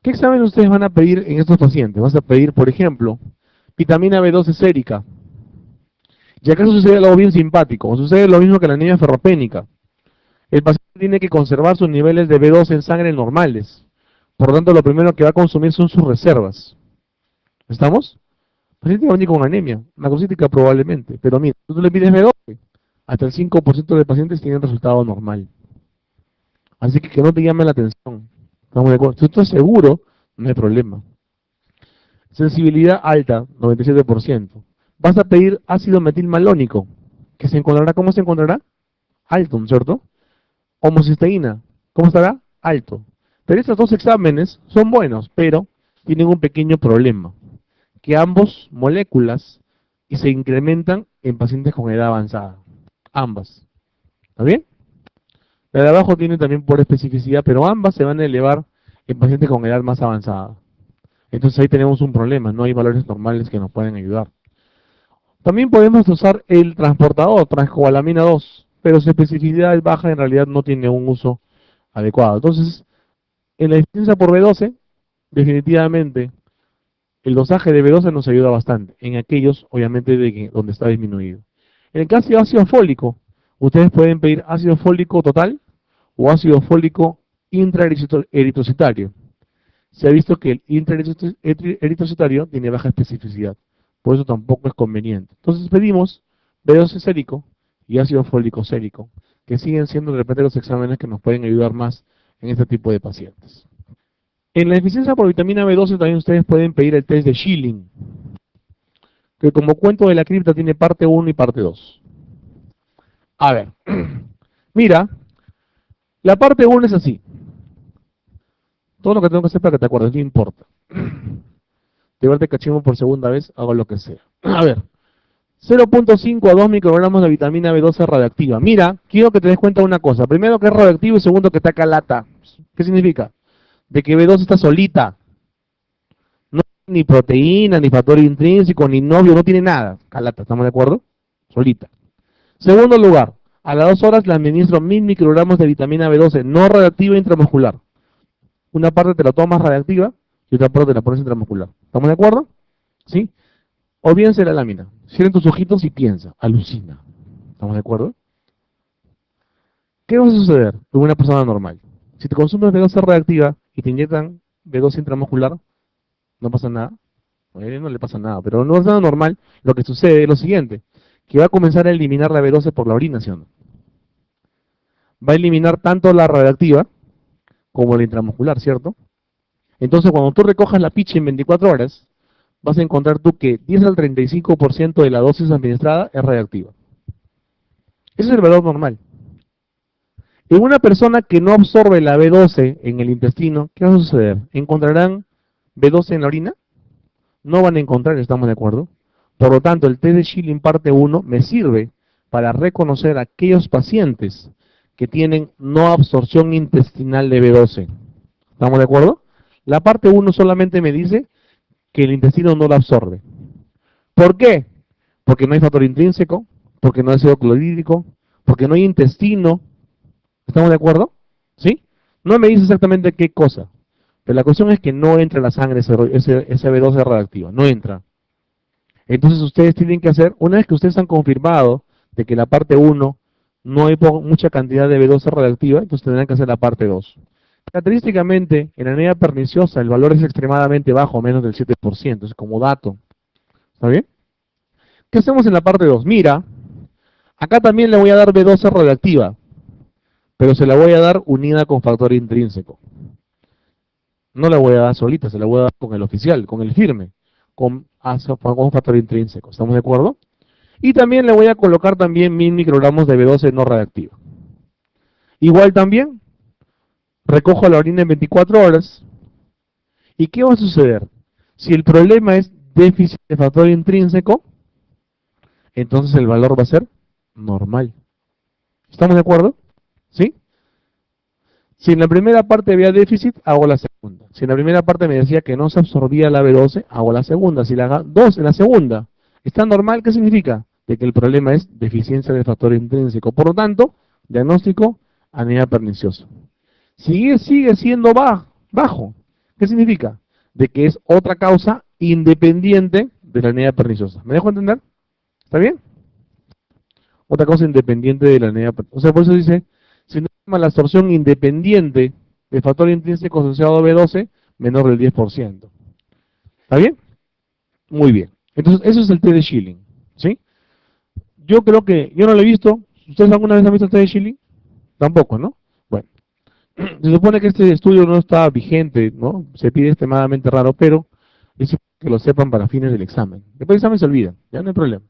¿Qué examen ustedes van a pedir en estos pacientes? Vas a pedir, por ejemplo, vitamina B12 sérica. Y acaso sucede algo bien simpático, o sucede lo mismo que la anemia ferropénica. El paciente tiene que conservar sus niveles de B12 en sangre normales. Por lo tanto, lo primero que va a consumir son sus reservas. ¿Estamos? El paciente va a venir con anemia, macrocítica probablemente. Pero mira, tú le pides B12, hasta el 5% de pacientes tienen resultado normal. Así que no te llame la atención. ¿Estamos de acuerdo? Si tú estás seguro, no hay problema. Sensibilidad alta, 97%. Vas a pedir ácido metilmalónico, que se encontrará, ¿cómo se encontrará? Alto, ¿no es cierto? Homocisteína, ¿cómo estará? Alto. Pero estos dos exámenes son buenos, pero tienen un pequeño problema, que ambos moléculas y se incrementan en pacientes con edad avanzada. Ambas. ¿Está bien? La de abajo tiene también por especificidad, pero ambas se van a elevar en pacientes con edad más avanzada. Entonces ahí tenemos un problema, no hay valores normales que nos pueden ayudar. También podemos usar el transportador, transcobalamina 2, pero su especificidad es baja, en realidad no tiene un uso adecuado. Entonces, en la deficiencia por B12, definitivamente el dosaje de B12 nos ayuda bastante, en aquellos, obviamente, donde está disminuido. En el caso de ácido fólico, ustedes pueden pedir ácido fólico total o ácido fólico intraeritrocitario. Se ha visto que el intraeritrocitario tiene baja especificidad, por eso tampoco es conveniente. Entonces pedimos B12 sérico y ácido fólico sérico, que siguen siendo de repente los exámenes que nos pueden ayudar más en este tipo de pacientes. En la deficiencia por vitamina B12 también ustedes pueden pedir el test de Schilling, que como cuento de la cripta tiene parte 1 y parte 2. A ver, mira, la parte 1 es así. Todo lo que tengo que hacer para que te acuerdes, no importa. De verte cachimbo por segunda vez, hago lo que sea. A ver, 0.5 a 2 microgramos de vitamina B12 radioactiva. Mira, quiero que te des cuenta de una cosa. Primero que es radioactivo y segundo que está calata. ¿Qué significa? De que B12 está solita. No tiene ni proteína, ni factor intrínseco, ni novio, no tiene nada. Calata, ¿estamos de acuerdo? Solita. Segundo lugar, a las 2 horas le administro 1000 microgramos de vitamina B12 no radioactiva intramuscular. Una parte te la tomas radiactiva y otra parte te la pones intramuscular. ¿Estamos de acuerdo? ¿Sí? Olvídense de la lámina. Cierren tus ojitos y piensa, alucina. ¿Estamos de acuerdo? ¿Qué va a suceder con una persona normal? Si te consumes B12 radiactiva y te inyectan B12 intramuscular, no pasa nada. A él no le pasa nada, pero no es nada normal. Lo que sucede es lo siguiente, que va a comenzar a eliminar la B12 por la orina, ¿sí o no? Va a eliminar tanto la radiactiva como la intramuscular, ¿cierto? Entonces, cuando tú recojas la picha en 24 horas, vas a encontrar tú que 10 al 35% de la dosis administrada es radiactiva. Ese es el valor normal. En una persona que no absorbe la B12 en el intestino, ¿qué va a suceder? ¿Encontrarán B12 en la orina? No van a encontrar, estamos de acuerdo. Por lo tanto, el test de Schilling parte 1 me sirve para reconocer a aquellos pacientes que tienen no absorción intestinal de B12. ¿Estamos de acuerdo? La parte 1 solamente me dice que el intestino no la absorbe. ¿Por qué? Porque no hay factor intrínseco, porque no hay ácido clorhídrico, porque no hay intestino. ¿Estamos de acuerdo? ¿Sí? No me dice exactamente qué cosa, pero la cuestión es que no entra en la sangre ese B12 radioactivo, no entra. Entonces ustedes tienen que hacer, una vez que ustedes han confirmado de que la parte 1 no hay mucha cantidad de B12 radioactiva, entonces tendrán que hacer la parte 2. Característicamente, en la anemia perniciosa el valor es extremadamente bajo, menos del 7%, es como dato. ¿Está bien? ¿Qué hacemos en la parte 2? Mira, acá también le voy a dar B12 radioactiva, pero se la voy a dar unida con factor intrínseco. No la voy a dar solita, se la voy a dar con el oficial, con el firme, con factor intrínseco. ¿Estamos de acuerdo? Y también le voy a colocar también 1000 microgramos de B12 no radioactiva. Igual también, recojo la orina en 24 horas. ¿Y qué va a suceder? Si el problema es déficit de factor intrínseco, entonces el valor va a ser normal. ¿Estamos de acuerdo? ¿Sí? Si en la primera parte había déficit, hago la segunda. Si en la primera parte me decía que no se absorbía la B12, hago la segunda. Si la 2 en la segunda está normal, ¿qué significa? De que el problema es deficiencia de factor intrínseco. Por lo tanto, diagnóstico, anemia perniciosa. Sigue siendo bajo. ¿Qué significa? De que es otra causa independiente de la anemia perniciosa. ¿Me dejo entender? ¿Está bien? Otra causa independiente de la anemia perniciosa. O sea, por eso dice, si no hay malabsorción independiente de factor intrínseco asociado a B12, menor del 10%. ¿Está bien? Muy bien. Entonces, eso es el té de Schilling. ¿Sí? Yo creo que, yo no lo he visto. ¿Ustedes alguna vez han visto el té de Schilling? Tampoco, ¿no? Bueno, se supone que este estudio no está vigente, ¿no? Se pide extremadamente raro, pero es que lo sepan para fines del examen. Después del examen se olvida, ya no hay problema.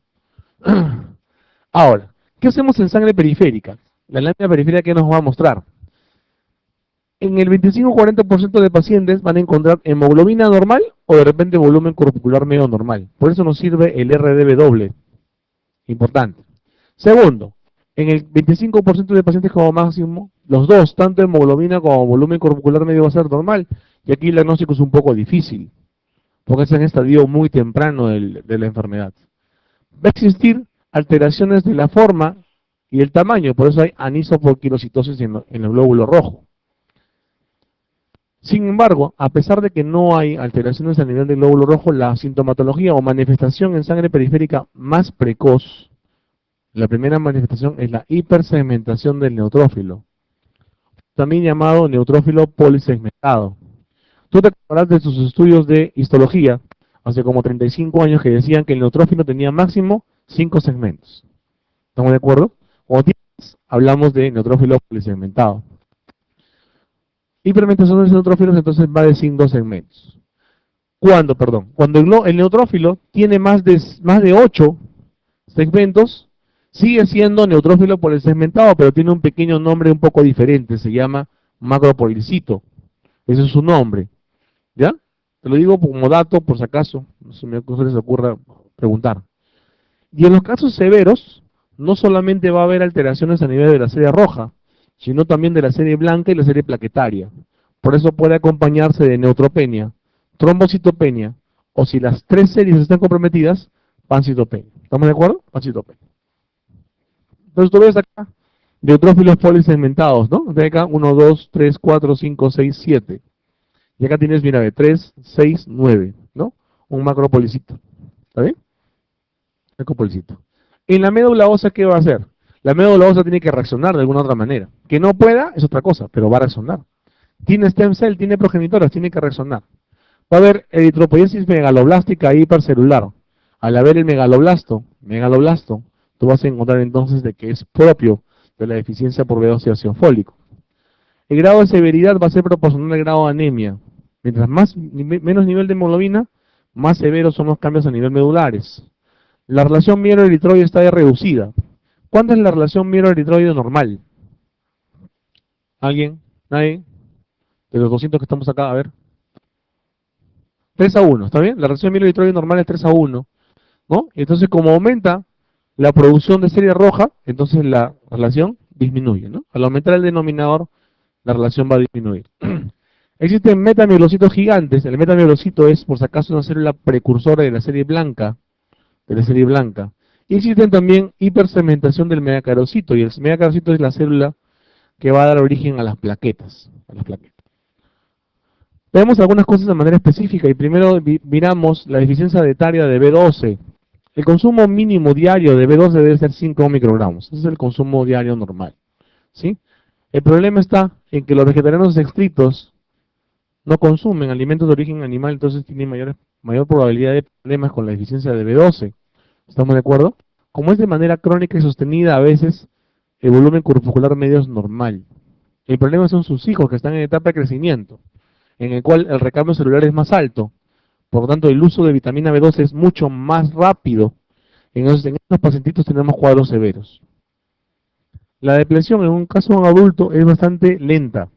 Ahora, ¿qué hacemos en sangre periférica? La lámina periférica que nos va a mostrar. En el 25-40% de pacientes van a encontrar hemoglobina normal o de repente volumen corpuscular medio normal. Por eso nos sirve el RDB doble. Importante. Segundo, en el 25% de pacientes como máximo, los dos, tanto hemoglobina como volumen corpuscular medio va a ser normal. Y aquí el diagnóstico es un poco difícil, porque es en estadio muy temprano de la enfermedad. Va a existir alteraciones de la forma y el tamaño, por eso hay anisopoquilocitosis en el glóbulo rojo. Sin embargo, a pesar de que no hay alteraciones a nivel del glóbulo rojo, la sintomatología o manifestación en sangre periférica más precoz, la primera manifestación es la hipersegmentación del neutrófilo, también llamado neutrófilo polisegmentado. Tú te acordarás de tus estudios de histología, hace como 35 años, que decían que el neutrófilo tenía máximo 5 segmentos. ¿Estamos de acuerdo? Cuando hablamos de neutrófilo polisegmentado. Hipermentación de neutrófilos entonces va de 5 segmentos. ¿Cuándo? Perdón. Cuando el neutrófilo tiene más de 8 segmentos, sigue siendo neutrófilo polisegmentado, pero tiene un pequeño nombre un poco diferente, se llama macropolicito. Ese es su nombre. ¿Ya? Te lo digo como dato, por si acaso, no se me les ocurra preguntar. Y en los casos severos, no solamente va a haber alteraciones a nivel de la serie roja, sino también de la serie blanca y la serie plaquetaria. Por eso puede acompañarse de neutropenia, trombocitopenia, o si las tres series están comprometidas, pancitopenia. ¿Estamos de acuerdo? Pancitopenia. Entonces tú ves acá neutrófilos polisegmentados, ¿no? De acá 1, 2, 3, 4, 5, 6, 7. Y acá tienes, mira, de 3, 6, 9, ¿no? Un macropolicito. ¿Está bien? Macropolicito. En la médula ósea, ¿qué va a hacer? La médula ósea tiene que reaccionar de alguna otra manera. Que no pueda es otra cosa, pero va a reaccionar. Tiene stem cell, tiene progenitoras, tiene que reaccionar. Va a haber eritropoiesis megaloblástica hipercelular. Al haber el megaloblasto, tú vas a encontrar entonces de que es propio de la deficiencia por B12 y ácido fólico. El grado de severidad va a ser proporcional al grado de anemia. Mientras menos nivel de hemoglobina, más severos son los cambios a nivel medulares. La relación mielo-eritroide está reducida. ¿Cuánto es la relación mielo-eritroide normal? ¿Alguien? ¿Nadie? De los 200 que estamos acá, a ver. 3:1, ¿está bien? La relación mielo-eritroide normal es 3:1, ¿no? Entonces, como aumenta la producción de serie roja, entonces la relación disminuye, ¿no? Al aumentar el denominador, la relación va a disminuir. Existen metamielocitos gigantes. El metamielocito es, por si acaso, una célula precursora de la serie blanca, Y existen también hipersegmentación del megacarocito, y el megacarocito es la célula que va a dar origen a las plaquetas. Vemos algunas cosas de manera específica, y primero miramos la deficiencia dietaria de B12. El consumo mínimo diario de B12 debe ser 5 microgramos. Ese es el consumo diario normal, ¿sí? El problema está en que los vegetarianos estrictos no consumen alimentos de origen animal, entonces tienen mayor probabilidad de problemas con la deficiencia de B12. ¿Estamos de acuerdo? Como es de manera crónica y sostenida, a veces el volumen corpuscular medio es normal. El problema son sus hijos que están en etapa de crecimiento, en el cual el recambio celular es más alto. Por lo tanto, el uso de vitamina B12 es mucho más rápido. En estos pacientitos tenemos cuadros severos. La depresión en un caso de un adulto es bastante lenta.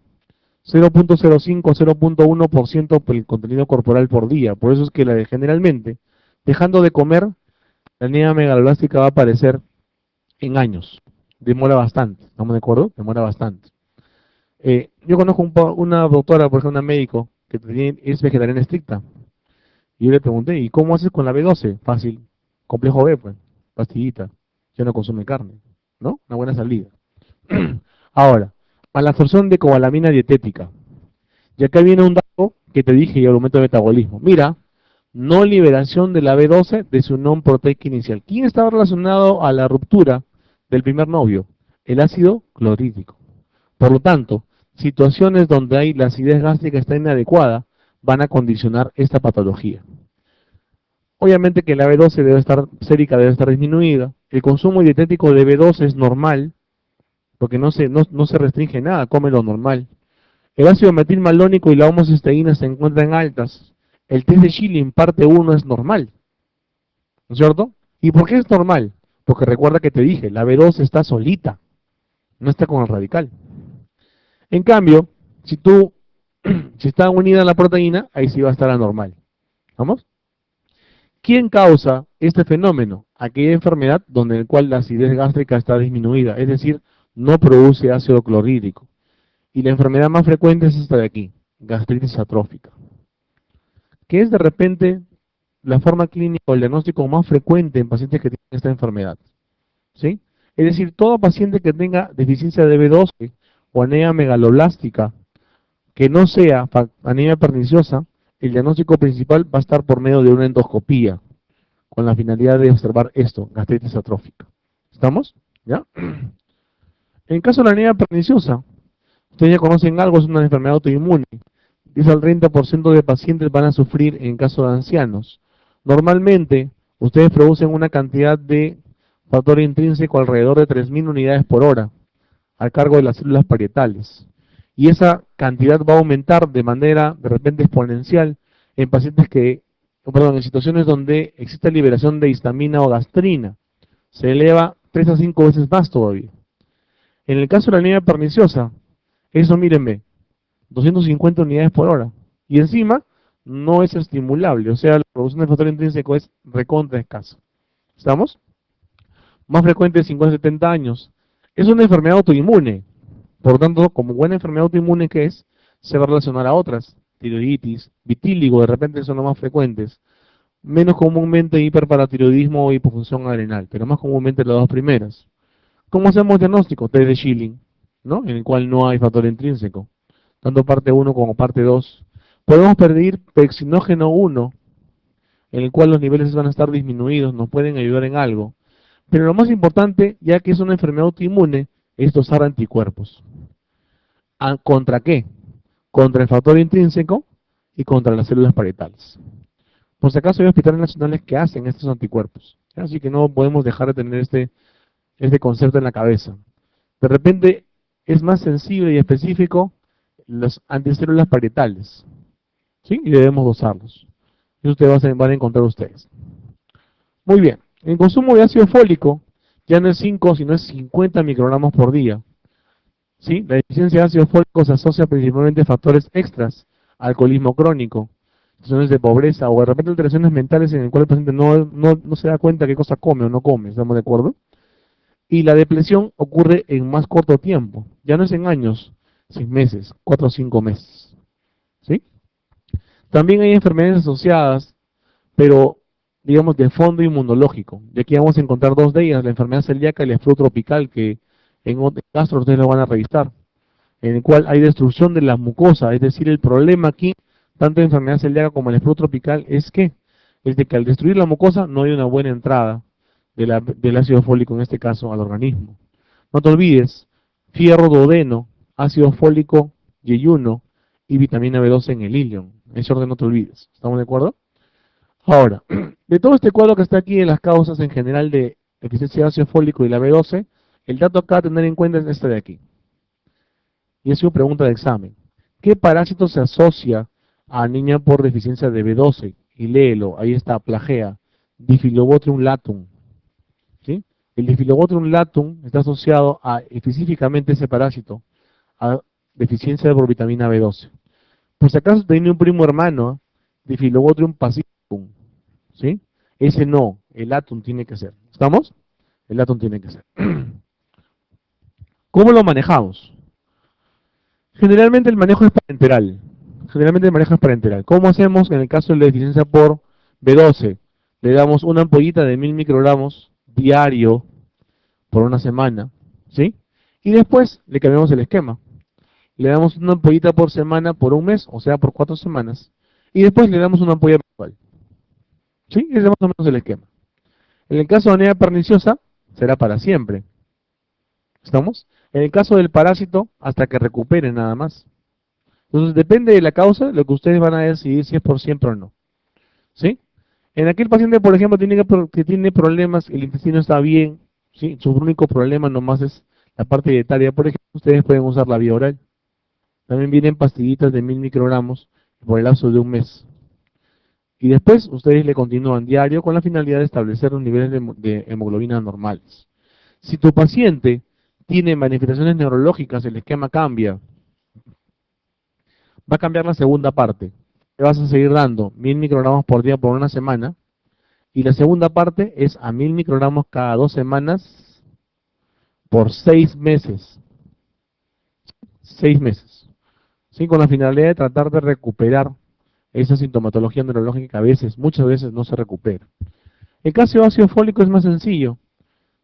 0.05-0.1% por el contenido corporal por día. Por eso es que generalmente, dejando de comer, la anemia megaloblástica va a aparecer en años. Demora bastante. ¿Estamos de acuerdo? Demora bastante. Yo conozco una doctora, por ejemplo, una médico, que es vegetariana estricta. Y yo le pregunté, ¿y cómo haces con la B12? Fácil. Complejo B, pues. Pastillita. Ya no consume carne. ¿No? Una buena salida. Ahora, malabsorción de cobalamina dietética. Y acá viene un dato que te dije y el aumento de metabolismo. Mira, no liberación de la B12 de su unión proteica inicial. ¿Quién estaba relacionado a la ruptura del primer novio? El ácido clorhídrico. Por lo tanto, situaciones donde hay la acidez gástrica está inadecuada van a condicionar esta patología. Obviamente que la B12 debe estar sérica, debe estar disminuida. El consumo dietético de B12 es normal, porque no se restringe nada, come lo normal. El ácido metilmalónico y la homocisteína se encuentran altas. El test de Schilling parte 1 es normal, ¿no es cierto? ¿Y por qué es normal? Porque recuerda que te dije, la B12 está solita, no está con el radical. En cambio, si está unida a la proteína, ahí sí va a estar anormal. ¿Vamos? ¿Quién causa este fenómeno? Aquella enfermedad donde el cual la acidez gástrica está disminuida, es decir, no produce ácido clorhídrico. Y la enfermedad más frecuente es esta de aquí, gastritis atrófica, que es de repente la forma clínica o el diagnóstico más frecuente en pacientes que tienen esta enfermedad. ¿Sí? Es decir, todo paciente que tenga deficiencia de B12 o anemia megaloblástica, que no sea anemia perniciosa, el diagnóstico principal va a estar por medio de una endoscopía, con la finalidad de observar esto, gastritis atrófica. ¿Estamos? ¿Ya? En caso de la anemia perniciosa, ustedes ya conocen algo, es una enfermedad autoinmune. 10 al 30% de pacientes van a sufrir en caso de ancianos. Normalmente, ustedes producen una cantidad de factor intrínseco alrededor de 3.000 unidades por hora, a cargo de las células parietales. Y esa cantidad va a aumentar de manera de repente exponencial en pacientes en situaciones donde existe liberación de histamina o gastrina. Se eleva 3 a 5 veces más todavía. En el caso de la anemia perniciosa, eso mírenme, 250 unidades por hora. Y encima, no es estimulable, o sea, la producción de factor intrínseco es recontra escasa. ¿Estamos? Más frecuente de 50 a 70 años. Es una enfermedad autoinmune. Por lo tanto, como buena enfermedad autoinmune que es, se va a relacionar a otras. Tiroiditis, vitíligo, de repente son los más frecuentes. Menos comúnmente hiperparatiroidismo o hipofunción adrenal, pero más comúnmente las dos primeras. ¿Cómo hacemos diagnóstico? Test de Schilling, ¿no? En el cual no hay factor intrínseco, tanto parte 1 como parte 2. Podemos pedir pexinógeno 1, en el cual los niveles van a estar disminuidos, nos pueden ayudar en algo. Pero lo más importante, ya que es una enfermedad autoinmune, es dosar anticuerpos. ¿Contra qué? Contra el factor intrínseco y contra las células parietales. Por si acaso hay hospitales nacionales que hacen estos anticuerpos, ¿sí? Así que no podemos dejar de tener este concepto en la cabeza. De repente es más sensible y específico los anticélulas parietales, ¿sí? Y debemos dosarlos. Eso ustedes van a encontrar ustedes. Muy bien. El consumo de ácido fólico ya no es 5, sino es 50 microgramos por día. ¿Sí? La deficiencia de ácido fólico se asocia principalmente a factores extras, alcoholismo crónico, situaciones de pobreza o de repente alteraciones mentales en el cual el paciente no se da cuenta qué cosa come o no come, ¿estamos de acuerdo? Y la depresión ocurre en más corto tiempo, ya no es en años, 6 meses, 4 o 5 meses. ¿Sí? También hay enfermedades asociadas, pero digamos de fondo inmunológico. Y aquí vamos a encontrar dos de ellas, la enfermedad celíaca y el flu tropical, que en otro caso ustedes lo van a revisar, en el cual hay destrucción de la mucosa, es decir, el problema aquí, tanto en enfermedad celíaca como en el flu tropical, es de que al destruir la mucosa no hay una buena entrada del ácido fólico, en este caso, al organismo. No te olvides, fierro duodeno, ácido fólico, yeyuno y vitamina B12 en el ilion. En ese orden no te olvides. ¿Estamos de acuerdo? Ahora, de todo este cuadro que está aquí de las causas en general de deficiencia de ácido fólico y la B12, el dato acá a tener en cuenta es este de aquí. Y es una pregunta de examen. ¿Qué parásito se asocia a niña por deficiencia de B12? Y léelo, ahí está, plagea, Diphyllobotrium latum. ¿Sí? El Diphyllobotrium latum está asociado a específicamente ese parásito, a deficiencia por vitamina B12. Por si acaso tiene un primo hermano, Diphyllobotrium pacificum, ¿sí? Ese no, el latum tiene que ser. ¿Estamos? El latum tiene que ser. ¿Cómo lo manejamos? Generalmente el manejo es parenteral. Generalmente el manejo es parenteral. ¿Cómo hacemos en el caso de la deficiencia por B12? Le damos una ampollita de 1000 microgramos diario por una semana, ¿sí? Y después le cambiamos el esquema. le damos una ampollita por semana por un mes, o sea, por 4 semanas, y después le damos una ampolla mensual. ¿Sí? Ese es más o menos el esquema. En el caso de anemia perniciosa, será para siempre. ¿Estamos? En el caso del parásito, hasta que recupere nada más. Entonces, depende de la causa, lo que ustedes van a decidir si es por siempre o no. ¿Sí? En aquel paciente, por ejemplo, que tiene problemas, el intestino está bien, ¿sí? Su único problema nomás es la parte dietaria, por ejemplo, ustedes pueden usar la vía oral. También vienen pastillitas de 1000 microgramos por el lapso de un mes. Y después ustedes le continúan diario con la finalidad de establecer los niveles de hemoglobina normales. Si tu paciente tiene manifestaciones neurológicas, el esquema cambia. Va a cambiar la segunda parte. Le vas a seguir dando 1000 microgramos por día por una semana. Y la segunda parte es a 1000 microgramos cada 2 semanas por 6 meses. 6 meses. ¿Sí? Con la finalidad de tratar de recuperar esa sintomatología neurológica que a veces, muchas veces no se recupera. El caso de ácido fólico es más sencillo.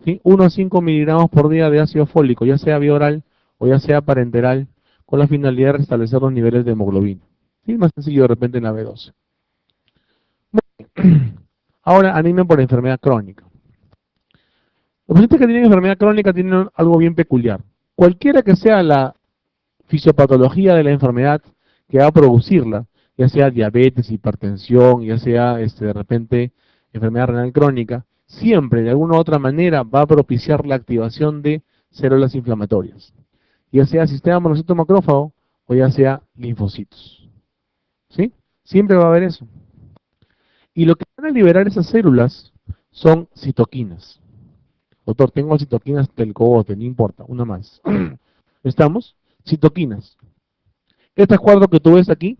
¿Sí? 1 a 5 miligramos por día de ácido fólico, ya sea vía oral o ya sea parenteral, con la finalidad de restablecer los niveles de hemoglobina. ¿Sí? Más sencillo de repente en la B12. Ahora, anemia por enfermedad crónica. Los pacientes que tienen enfermedad crónica tienen algo bien peculiar. Cualquiera que sea la fisiopatología de la enfermedad que va a producirla, ya sea diabetes, hipertensión, ya sea de repente enfermedad renal crónica, siempre de alguna u otra manera va a propiciar la activación de células inflamatorias, ya sea sistema monocito macrófago o ya sea linfocitos. ¿Sí? Siempre va a haber eso. Y lo que van a liberar esas células son citoquinas. Doctor, tengo citoquinas del cogote, no importa, una más. ¿Estamos? Citoquinas. Estas cuatro que tú ves aquí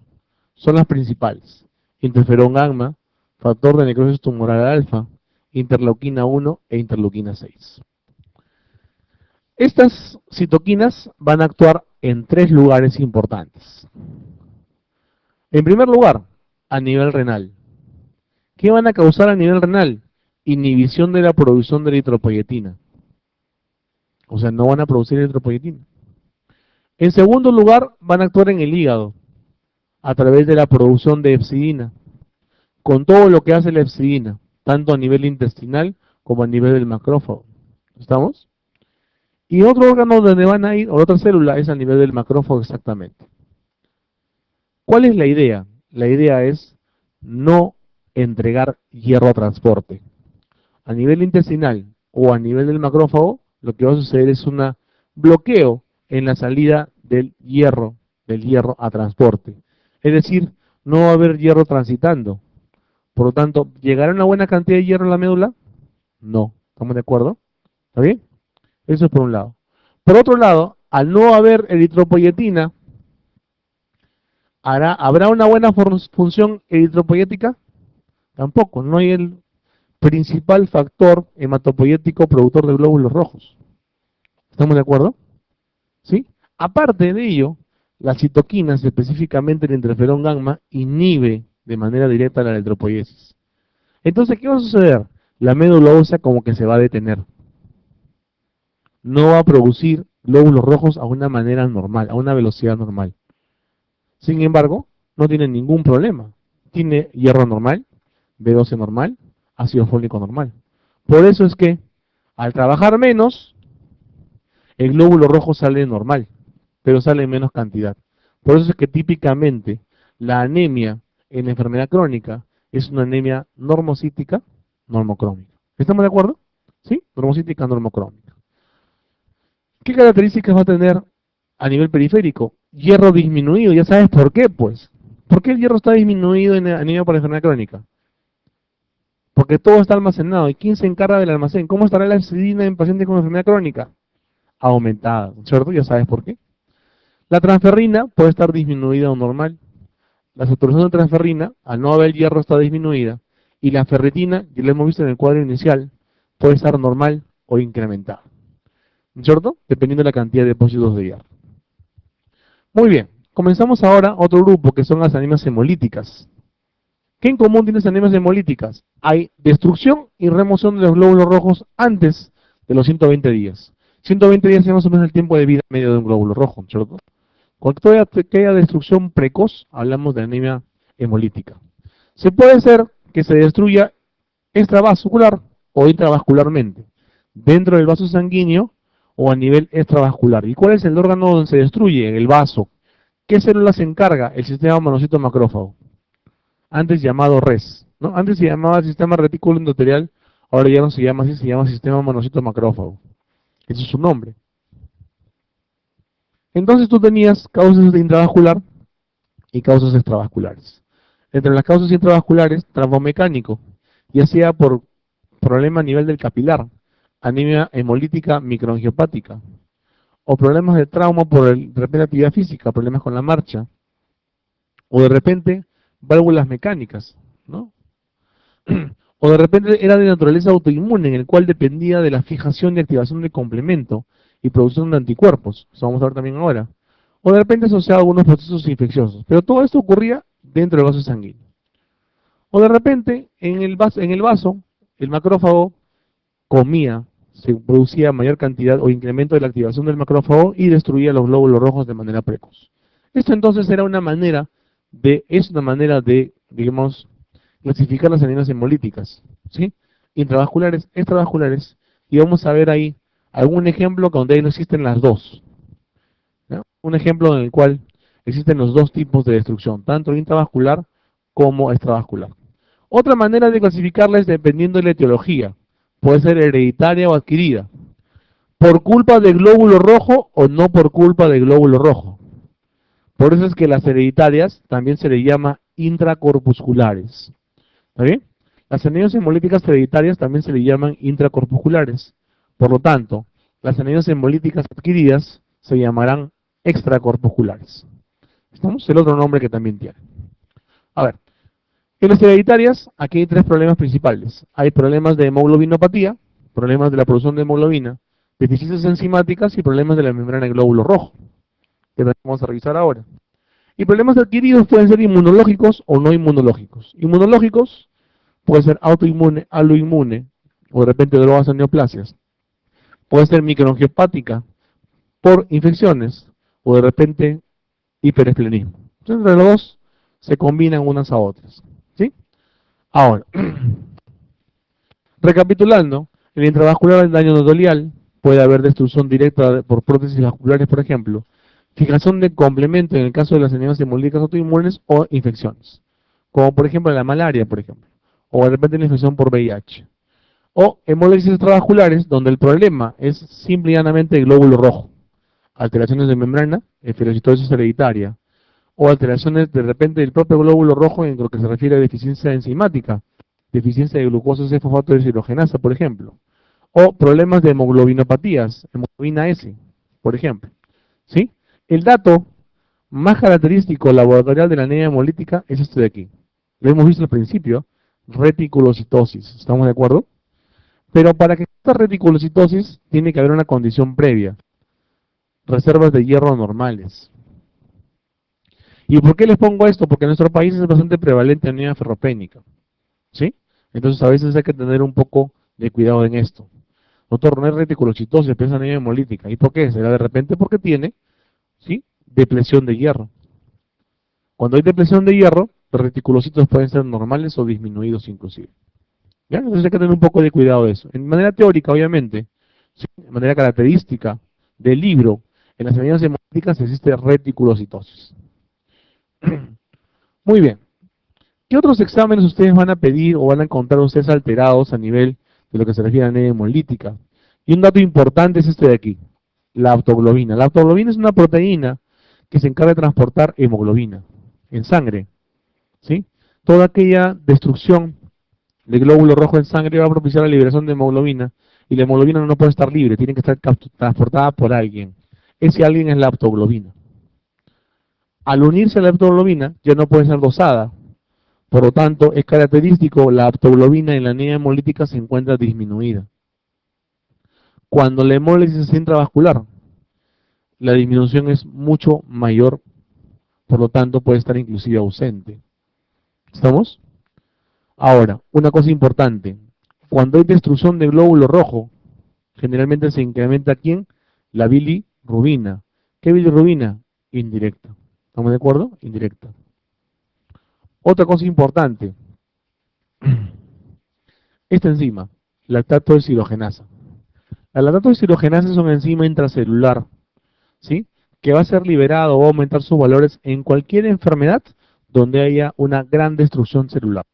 son las principales. Interferón gamma, factor de necrosis tumoral alfa, interleuquina 1 e interleuquina 6. Estas citoquinas van a actuar en 3 lugares importantes. En primer lugar, a nivel renal. ¿Qué van a causar a nivel renal? Inhibición de la producción de eritropoyetina. O sea, no van a producir eritropoyetina. En segundo lugar, van a actuar en el hígado, a través de la producción de hepcidina, con todo lo que hace la hepcidina, tanto a nivel intestinal como a nivel del macrófago. ¿Estamos? Y otro órgano donde van a ir, o otra célula, es a nivel del macrófago exactamente. ¿Cuál es la idea? La idea es no entregar hierro a transporte. A nivel intestinal o a nivel del macrófago, lo que va a suceder es un bloqueo en la salida del hierro a transporte. Es decir, no va a haber hierro transitando. Por lo tanto, ¿llegará una buena cantidad de hierro en la médula? No. ¿Estamos de acuerdo? ¿Está bien? Eso es por un lado. Por otro lado, al no haber eritropoyetina, ¿habrá una buena función eritropoyética? Tampoco. No hay el principal factor hematopoyético productor de glóbulos rojos. ¿Estamos de acuerdo? ¿Sí? Aparte de ello, las citoquinas, específicamente el interferón gamma, inhibe de manera directa la eritropoyesis. Entonces, ¿qué va a suceder? La médula ósea como que se va a detener. No va a producir glóbulos rojos a una manera normal, a una velocidad normal. Sin embargo, no tiene ningún problema. Tiene hierro normal, B12 normal, ácido fólico normal. Por eso es que, al trabajar menos, el glóbulo rojo sale normal, pero sale en menos cantidad. Por eso es que típicamente la anemia en la enfermedad crónica es una anemia normocítica, normocrómica. ¿Estamos de acuerdo? ¿Sí? Normocítica, normocrómica. ¿Qué características va a tener a nivel periférico? Hierro disminuido, ya sabes por qué, pues. ¿Por qué el hierro está disminuido en anemia por enfermedad crónica? Porque todo está almacenado. ¿Y quién se encarga del almacén? ¿Cómo estará la hepcidina en pacientes con enfermedad crónica? Aumentada, ¿cierto? Ya sabes por qué. La transferrina puede estar disminuida o normal. La saturación de transferrina, al no haber hierro, está disminuida. Y la ferritina, ya lo hemos visto en el cuadro inicial, puede estar normal o incrementada. ¿Cierto? Dependiendo de la cantidad de depósitos de hierro. Muy bien. Comenzamos ahora otro grupo que son las anemias hemolíticas. ¿Qué en común tienen las anemias hemolíticas? Hay destrucción y remoción de los glóbulos rojos antes de los 120 días. 120 días es más o menos el tiempo de vida medio de un glóbulo rojo, ¿cierto? Cuando que haya destrucción precoz, hablamos de anemia hemolítica. Se puede hacer que se destruya extravascular o intravascularmente, dentro del vaso sanguíneo o a nivel extravascular. ¿Y cuál es el órgano donde se destruye? El vaso. ¿Qué célula se encarga? El sistema monocito macrófago, antes llamado RES, ¿no? Antes se llamaba sistema retículo endotelial, ahora ya no se llama así, se llama sistema monocito macrófago. Ese es su nombre. Entonces tú tenías causas de intravascular y causas extravasculares. Entre las causas intravasculares, traumo ya sea por problema a nivel del capilar, anemia hemolítica microangiopática, o problemas de trauma por de repente actividad física, problemas con la marcha, o de repente válvulas mecánicas, ¿no? O de repente era de naturaleza autoinmune, en el cual dependía de la fijación y activación del complemento y producción de anticuerpos, eso vamos a ver también ahora. O de repente asociado a algunos procesos infecciosos, pero todo esto ocurría dentro del vaso sanguíneo. O de repente en el vaso el macrófago comía, se producía mayor cantidad o incremento de la activación del macrófago y destruía los glóbulos rojos de manera precoz. Esto entonces era es una manera de, digamos, clasificar las anemias hemolíticas, ¿sí? Intravasculares, extravasculares, y vamos a ver ahí algún ejemplo donde ahí no existen las dos, ¿no? Un ejemplo en el cual existen los dos tipos de destrucción, tanto intravascular como extravascular. Otra manera de clasificarla es dependiendo de la etiología. Puede ser hereditaria o adquirida. Por culpa del glóbulo rojo o no por culpa del glóbulo rojo. Por eso es que las hereditarias también se le llama intracorpusculares. ¿Está bien? Las anemias hemolíticas hereditarias también se le llaman intracorpusculares. Por lo tanto, las anemias hemolíticas adquiridas se llamarán extracorpusculares. ¿Estamos? El otro nombre que también tiene. A ver, en las hereditarias, aquí hay tres problemas principales. Hay problemas de hemoglobinopatía, problemas de la producción de hemoglobina, deficiencias enzimáticas y problemas de la membrana del glóbulo rojo, que vamos a revisar ahora. Y problemas adquiridos pueden ser inmunológicos o no inmunológicos. Inmunológicos puede ser autoinmune, aloinmune, o de repente drogas o neoplasias. Puede ser microangiopática por infecciones, o de repente hiperesplenismo. Entonces, entre los dos se combinan unas a otras. ¿Sí? Ahora, recapitulando, en el intravascular del daño nodolial puede haber destrucción directa por prótesis vasculares, por ejemplo, fijación de complemento en el caso de las anemias hemolíticas autoinmunes o infecciones, como por ejemplo la malaria, por ejemplo, o de repente la infección por VIH. O hemólisis extravasculares, donde el problema es simple y llanamente el glóbulo rojo, alteraciones de membrana, esferocitosis hereditaria, o alteraciones de repente del propio glóbulo rojo en lo que se refiere a deficiencia enzimática, deficiencia de glucosa 6-fosfato deshidrogenasa, por ejemplo, o problemas de hemoglobinopatías, hemoglobina S, por ejemplo. ¿Sí? El dato más característico laboratorial de la anemia hemolítica es este de aquí. Lo hemos visto al principio, reticulocitosis. ¿Estamos de acuerdo? Pero para que esta reticulocitosis tiene que haber una condición previa, reservas de hierro normales. ¿Y por qué les pongo esto? Porque en nuestro país es bastante prevalente anemia ferropénica. ¿Sí? Entonces a veces hay que tener un poco de cuidado en esto. Doctor, no es reticulocitosis, es anemia hemolítica. ¿Y por qué? Será de repente porque tiene, ¿sí?, depresión de hierro. Cuando hay depresión de hierro, los reticulocitos pueden ser normales o disminuidos inclusive. ¿Ya? Entonces hay que tener un poco de cuidado de eso. En manera teórica, obviamente, ¿sí?, de manera característica del libro, en las anemias hemolíticas existe reticulocitosis. Muy bien. ¿Qué otros exámenes ustedes van a pedir o van a encontrar ustedes alterados a nivel de lo que se refiere a anemia hemolítica? Y un dato importante es este de aquí, la aptoglobina. La aptoglobina es una proteína que se encarga de transportar hemoglobina en sangre, ¿sí? Toda aquella destrucción de glóbulo rojo en sangre va a propiciar la liberación de hemoglobina, y la hemoglobina no puede estar libre, tiene que estar transportada por alguien. Ese alguien es la aptoglobina. Al unirse a la aptoglobina, ya no puede ser dosada. Por lo tanto, es característico, la aptoglobina en la anemia hemolítica se encuentra disminuida. Cuando la hemólisis es intravascular, la disminución es mucho mayor, por lo tanto puede estar inclusive ausente. ¿Estamos? Ahora, una cosa importante, cuando hay destrucción de glóbulo rojo, generalmente se incrementa ¿quién? La bilirrubina. ¿Qué bilirrubina? indirecta. ¿Estamos de acuerdo? Indirecta. Otra cosa importante, esta enzima, lactato deshidrogenasa. La lactato deshidrogenasa es una enzima intracelular, ¿sí? Que va a ser liberado o va a aumentar sus valores en cualquier enfermedad donde haya una gran destrucción celular.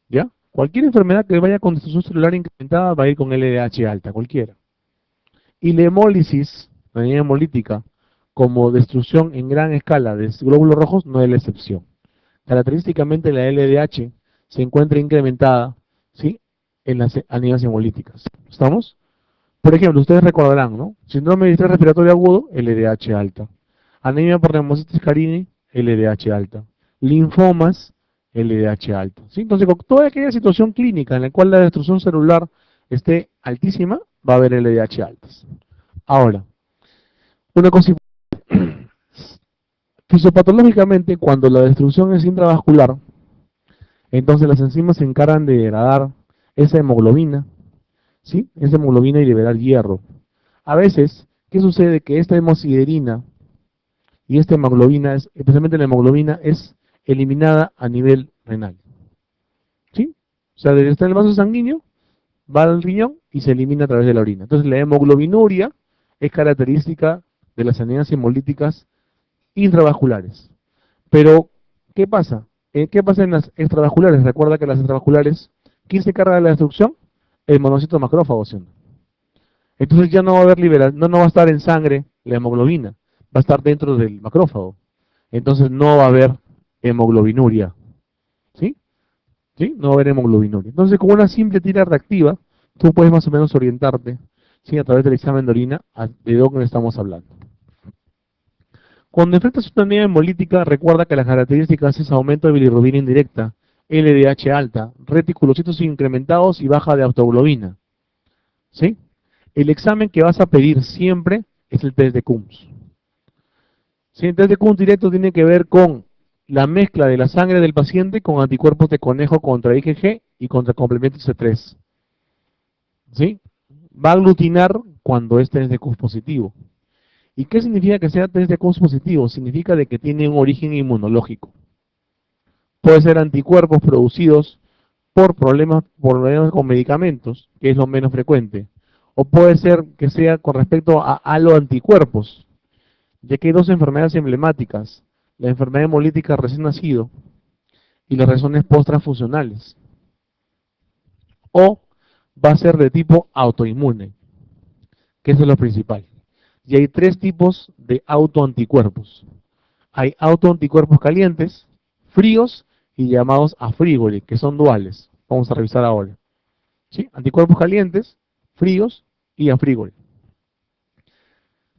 ¿Ya? Cualquier enfermedad que vaya con destrucción celular incrementada va a ir con LDH alta, cualquiera. Y la hemólisis, la anemia hemolítica, como destrucción en gran escala de glóbulos rojos, no es la excepción. Característicamente la LDH se encuentra incrementada, ¿sí?, en las anemias hemolíticas. ¿Estamos? Por ejemplo, ustedes recordarán, ¿no? Síndrome de distrés respiratorio agudo, LDH alta. Anemia por neumocitis carini, LDH alta. Linfomas, LDH alta. ¿Sí? Entonces, con toda aquella situación clínica en la cual la destrucción celular esté altísima, va a haber LDH altas. Ahora, una cosa importante. Fisiopatológicamente, cuando la destrucción es intravascular, entonces las enzimas se encargan de degradar esa hemoglobina, ¿sí? Esa hemoglobina y liberar hierro. A veces, ¿qué sucede? Que esta hemosiderina y esta hemoglobina, especialmente la hemoglobina, es eliminada a nivel renal. ¿Sí? O sea, desde el vaso sanguíneo, va al riñón y se elimina a través de la orina. Entonces la hemoglobinuria es característica de las anemias hemolíticas intravasculares. Pero, ¿qué pasa? ¿Qué pasa en las extravasculares? Recuerda que las extravasculares, ¿quién se carga de la destrucción? El monocito macrófago, ¿sí? Entonces ya no va a haber liberación, no va a estar en sangre la hemoglobina, va a estar dentro del macrófago. Entonces no va a haber hemoglobinuria, ¿sí? ¿Sí? No va a haber hemoglobinuria. Entonces con una simple tira reactiva, tú puedes más o menos orientarte, ¿sí?, a través del examen de orina de dónde estamos hablando. Cuando enfrentas una anemia hemolítica, recuerda que las características es aumento de bilirrubina indirecta, LDH alta, reticulocitos incrementados y baja de autoglobina, ¿sí? El examen que vas a pedir siempre es el test de Coombs. ¿Sí? El test de Coombs directo tiene que ver con la mezcla de la sangre del paciente con anticuerpos de conejo contra IgG y contra complemento C3. ¿Sí? Va a aglutinar cuando es test de Coombs positivo. ¿Y qué significa que sea test de Coombs positivo? Significa de que tiene un origen inmunológico. Puede ser anticuerpos producidos por problemas con medicamentos, que es lo menos frecuente. O puede ser que sea con respecto a aloanticuerpos, ya que hay dos enfermedades emblemáticas, la enfermedad hemolítica recién nacido y las razones post-transfusionales. O va a ser de tipo autoinmune, que eso es lo principal. Y hay tres tipos de autoanticuerpos. Hay autoanticuerpos calientes, fríos y llamados afrígoli, que son duales. Vamos a revisar ahora. ¿Sí? Anticuerpos calientes, fríos y afrígoli.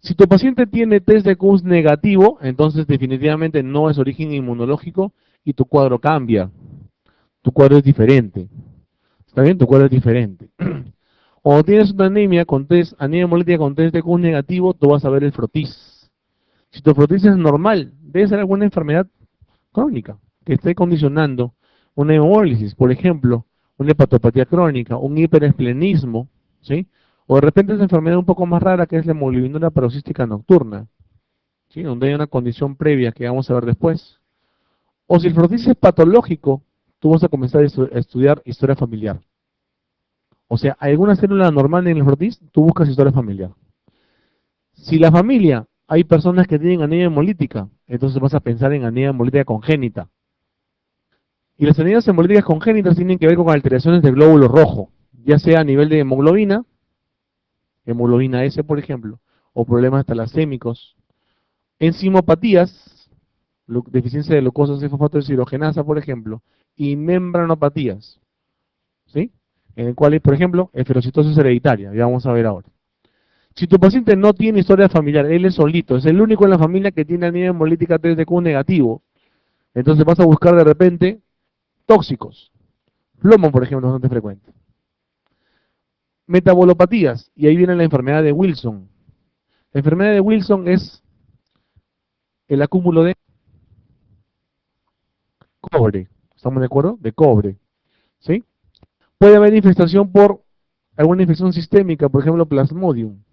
Si tu paciente tiene test de Coombs negativo, entonces definitivamente no es origen inmunológico y tu cuadro cambia. Tu cuadro es diferente. ¿Está bien? Tu cuadro es diferente. Cuando tienes una anemia con test, anemia hemolítica con test de Coombs negativo, tú vas a ver el frotis. Si tu frotis es normal, debe ser alguna enfermedad crónica que esté condicionando una hemólisis, por ejemplo, una hepatopatía crónica, un hiperesplenismo, ¿sí? O de repente esa enfermedad un poco más rara que es la hemoglobinuria paroxística nocturna, ¿sí?, donde hay una condición previa que vamos a ver después. O si el frotis es patológico, tú vas a comenzar a estudiar historia familiar. O sea, hay alguna célula normal en el frotis, tú buscas historia familiar. Si la familia, hay personas que tienen anemia hemolítica, entonces vas a pensar en anemia hemolítica congénita. Y las anemias hemolíticas congénitas tienen que ver con alteraciones del glóbulo rojo, ya sea a nivel de hemoglobina, hemoglobina S, por ejemplo, o problemas talasémicos, enzimopatías, deficiencia de glucosa 6-fosfato deshidrogenasa, por ejemplo, y membranopatías, ¿sí? En el cual hay, por ejemplo, esferocitosis hereditaria, ya vamos a ver ahora. Si tu paciente no tiene historia familiar, él es solito, es el único en la familia que tiene anemia hemolítica 3DQ negativo, entonces vas a buscar de repente tóxicos. Plomo, por ejemplo, es bastante frecuente. Metabolopatías, y ahí viene la enfermedad de Wilson. La enfermedad de Wilson es el acúmulo de cobre, ¿estamos de acuerdo? De cobre, ¿sí? Puede haber infestación por alguna infección sistémica, por ejemplo, Plasmodium.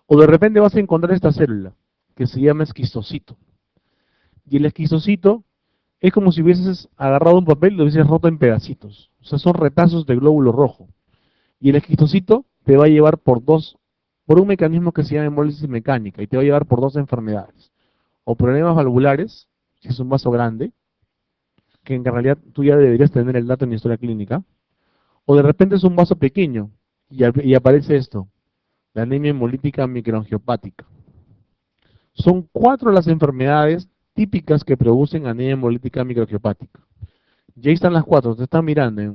O de repente vas a encontrar esta célula, que se llama esquistocito. Y el esquistocito es como si hubieses agarrado un papel y lo hubieses roto en pedacitos. O sea, son retazos de glóbulo rojo. Y el esquistocito te va a llevar por un mecanismo que se llama hemólisis mecánica, y te va a llevar por dos enfermedades. O problemas valvulares, si es un vaso grande, que en realidad tú ya deberías tener el dato en la historia clínica, o de repente es un vaso pequeño, y aparece esto, la anemia hemolítica microangiopática. Son 4 las enfermedades típicas que producen anemia hemolítica microangiopática. Y ahí están las 4, te están mirando.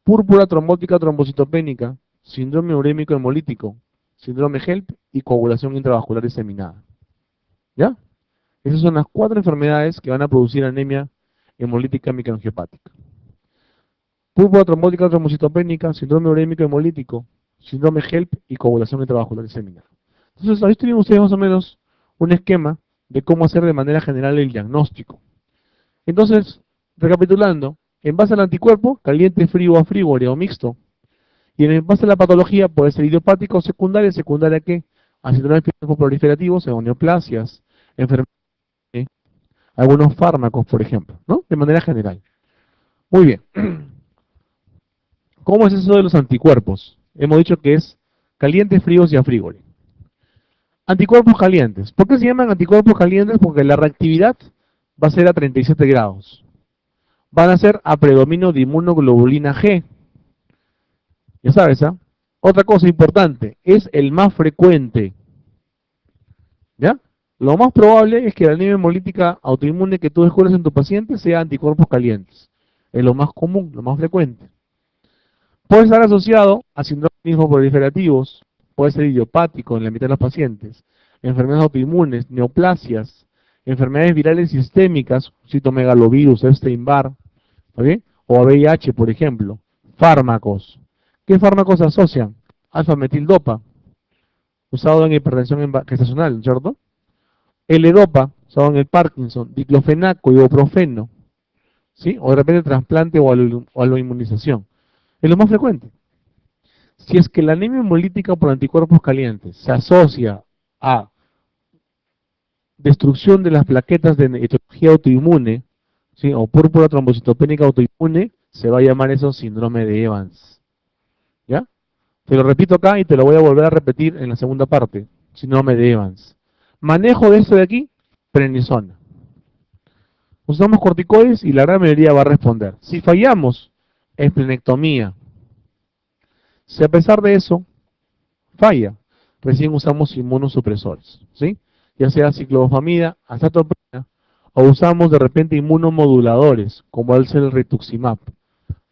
Púrpura trombótica trombocitopénica, síndrome urémico hemolítico, síndrome HELP y coagulación intravascular diseminada. ¿Ya? Esas son las 4 enfermedades que van a producir anemia hemolítica microangiopática. Púrpura trombótica trombocitopénica, síndrome urémico hemolítico, síndrome HELP y coagulación intravascular diseminada. Entonces, ahí tienen ustedes más o menos un esquema de cómo hacer de manera general el diagnóstico. Entonces, recapitulando, en base al anticuerpo, caliente, frío, afrígore o mixto. Y en base a la patología, puede ser idiopática o secundaria. ¿Secundaria qué? A síndromes proliferativos, o neoplasias, enfermedades, algunos fármacos, por ejemplo, ¿no? De manera general. Muy bien. ¿Cómo es eso de los anticuerpos? Hemos dicho que es calientes, fríos y afrígore. Anticuerpos calientes. ¿Por qué se llaman anticuerpos calientes? Porque la reactividad va a ser a 37 grados. Van a ser a predominio de inmunoglobulina G. Ya sabes, ¿ah? Otra cosa importante, es el más frecuente. ¿Ya? Lo más probable es que la anemia hemolítica autoinmune que tú descubres en tu paciente sea anticuerpos calientes. Es lo más común, lo más frecuente. Puede estar asociado a síndromes linfoproliferativos, puede ser idiopático en la mitad de los pacientes, enfermedades autoinmunes, neoplasias, enfermedades virales sistémicas, citomegalovirus, Epstein-Barr, ¿está bien? O a VIH, por ejemplo. Fármacos. ¿Qué fármacos se asocian? Alfa-metildopa, usado en hipertensión gestacional, ¿cierto? L-dopa, usado en el Parkinson, diclofenaco, ibuprofeno, ¿sí? O de repente trasplante o aloinmunización. Es lo más frecuente. Si es que la anemia hemolítica por anticuerpos calientes se asocia a destrucción de las plaquetas de etiología autoinmune, ¿sí? O púrpura trombocitopénica autoinmune, se va a llamar eso síndrome de Evans. ¿Ya? Te lo repito acá y te lo voy a volver a repetir en la segunda parte. Síndrome de Evans. Manejo de esto de aquí, prednisona. Usamos corticoides y la gran mayoría va a responder. Si fallamos, esplenectomía. Si a pesar de eso falla, recién usamos inmunosupresores, ¿sí? Ya sea ciclofamida, azatopina, o usamos de repente inmunomoduladores, como el rituximab.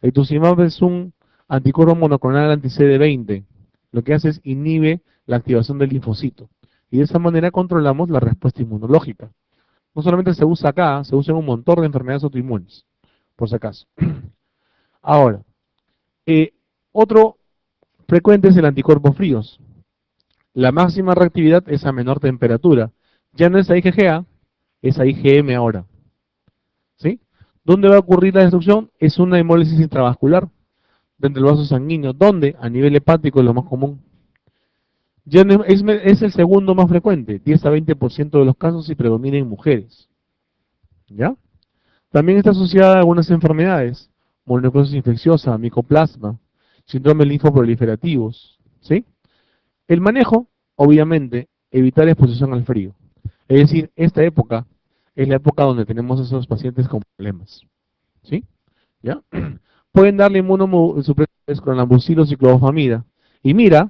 Rituximab es un anticuerpo monoclonal anti-CD20. Lo que hace es inhibe la activación del linfocito. Y de esa manera controlamos la respuesta inmunológica. No solamente se usa acá, se usa en un montón de enfermedades autoinmunes, por si acaso. Ahora, otro frecuente es el anticuerpos fríos. La máxima reactividad es a menor temperatura. Ya no es a IgA, es a IgM ahora. ¿Sí? ¿Dónde va a ocurrir la destrucción? Es una hemólisis intravascular dentro del vaso sanguíneo. ¿Dónde? A nivel hepático es lo más común. Ya no es el segundo más frecuente, 10 a 20% de los casos y predomina en mujeres. ¿Ya? También está asociada a algunas enfermedades, mononeucleosis infecciosa, micoplasma, síndromes linfoproliferativos. ¿Sí? El manejo, obviamente, evitar exposición al frío. Es decir, esta época es la época donde tenemos a esos pacientes con problemas. ¿Sí? ¿Ya? Pueden darle inmunosupresores con ambucilos y clobofamida. Y mira,